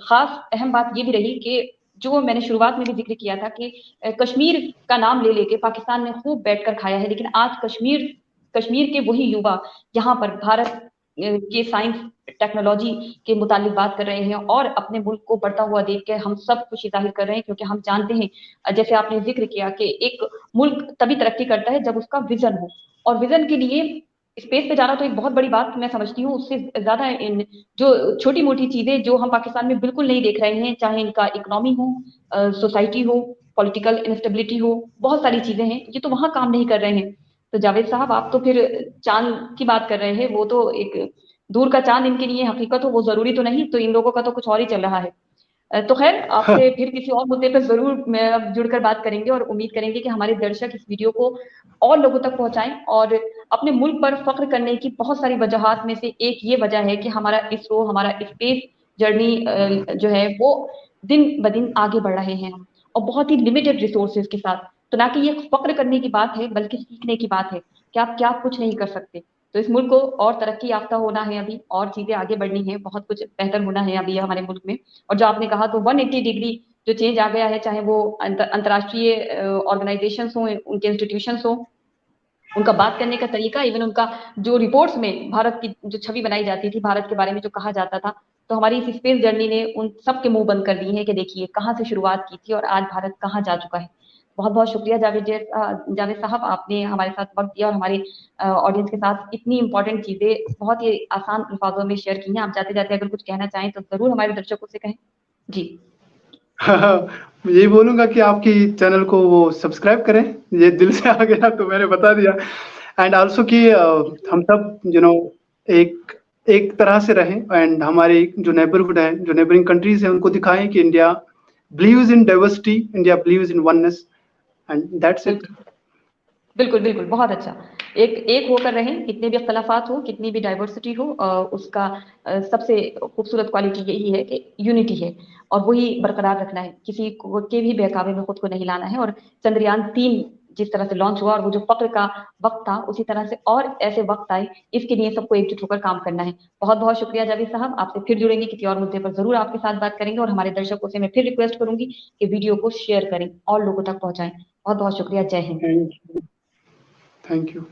खास अहम बात ये भी रही कि जो मैंने शुरुआत में भी जिक्र किया था कि कश्मीर का नाम ले लेके पाकिस्तान ने खूब बैठकर खाया है, लेकिन आज कश्मीर के वही युवा यहाँ पर भारत के साइंस टेक्नोलॉजी के मुतालिक बात कर रहे हैं, और अपने मुल्क को बढ़ता हुआ देख के हम सब खुशी जाहिर कर रहे हैं, क्योंकि हम जानते हैं, जैसे आपने जिक्र किया, कि एक मुल्क तभी तरक्की करता है जब उसका विजन हो, और विजन के लिए स्पेस पे जाना तो एक बहुत बड़ी बात मैं समझती हूँ। उससे ज्यादा इन जो छोटी मोटी चीजें जो हम पाकिस्तान में बिल्कुल नहीं देख रहे हैं, चाहे इनका इकोनॉमी हो, सोसाइटी हो, पॉलिटिकल इंस्टेबिलिटी हो, बहुत सारी चीजें हैं, ये तो वहां काम नहीं कर रहे हैं। तो जावेद साहब, आप तो फिर चांद की बात कर रहे हैं, वो तो एक दूर का चांद इनके लिए हकीकत हो, वो जरूरी तो नहीं, तो इन लोगों का तो कुछ और ही चल रहा है। तो खैर, आपसे फिर किसी और मुद्दे पर जरूर मैं अब जुड़कर बात करेंगे, और उम्मीद करेंगे कि हमारे दर्शक इस वीडियो को और लोगों तक पहुंचाएं। और अपने मुल्क पर फख्र करने की बहुत सारी वजहात में से एक ये वजह है कि हमारा इसरो, हमारा स्पेस जर्नी जो है वो दिन ब दिन आगे बढ़ रहे हैं, और बहुत ही लिमिटेड रिसोर्सेज के साथ। तो ना कि ये फक्र करने की बात है, बल्कि सीखने की बात है कि आप क्या कुछ नहीं कर सकते। तो इस मुल्क को और तरक्की याफ्ता होना है अभी, और चीजें आगे बढ़नी है, बहुत कुछ बेहतर होना है अभी हमारे मुल्क में। और जो आपने कहा तो 180 डिग्री जो चेंज आ गया है, चाहे वो अंतर्राष्ट्रीय ऑर्गेनाइजेशंस हो, उनके इंस्टीट्यूशंस हो, उनका बात करने का तरीका, इवन उनका जो रिपोर्ट्स में भारत की जो छवि बनाई जाती थी, भारत के बारे में जो कहा जाता था, तो हमारी इस स्पेस जर्नी ने उन सब के मुंह बंद कर दिए हैं कि देखिए कहाँ से शुरुआत की थी और आज भारत कहाँ जा चुका है। बहुत बहुत शुक्रिया जावेद साहब, आपने हमारे साथ वक्त दिया और हमारे ऑडियंस के साथ इतनी इंपॉर्टेंट चीजें बहुत ही आसान अल्फाजों में शेयर की हैं। आप जाते जाते अगर कुछ कहना चाहें तो जरूर हमारे दर्शकों से कहें। जी। यही बोलूंगा कि आपकी चैनल को वो सब्सक्राइब करें, ये दिल से आ गया तो मैंने बता दिया। एंड आल्सो कि हम सब एक एक तरह से रहें, एंड हमारे जो नेबरहुड है, जो नेबरिंग कंट्रीज है, उनको दिखाएं कि India believes in diversity, India believes in oneness, and that's it. बिल्कुल बिल्कुल, बहुत अच्छा। एक एक होकर रहें, कितने भी अख्तलाफात हो, कितनी भी डाइवर्सिटी हो, उसका सबसे खूबसूरत क्वालिटी यही है कि यूनिटी है, और वही बरकरार रखना है, किसी को के भी बहकावे में खुद को नहीं लाना है। और चंद्रयान 3 जिस तरह से लॉन्च हुआ और वो जो फक्र का वक्त था, उसी तरह से और ऐसे वक्त आए, इसके लिए सबको एकजुट होकर काम करना है। बहुत बहुत शुक्रिया जावेद साहब, आपसे फिर जुड़ेंगे, किसी और मुद्दे पर जरूर आपके साथ बात करेंगे। और हमारे दर्शकों से मैं फिर रिक्वेस्ट करूंगी कि वीडियो को शेयर करें और लोगों तक पहुंचाएं। बहुत बहुत शुक्रिया, जय Hind. Thank you. Thank you.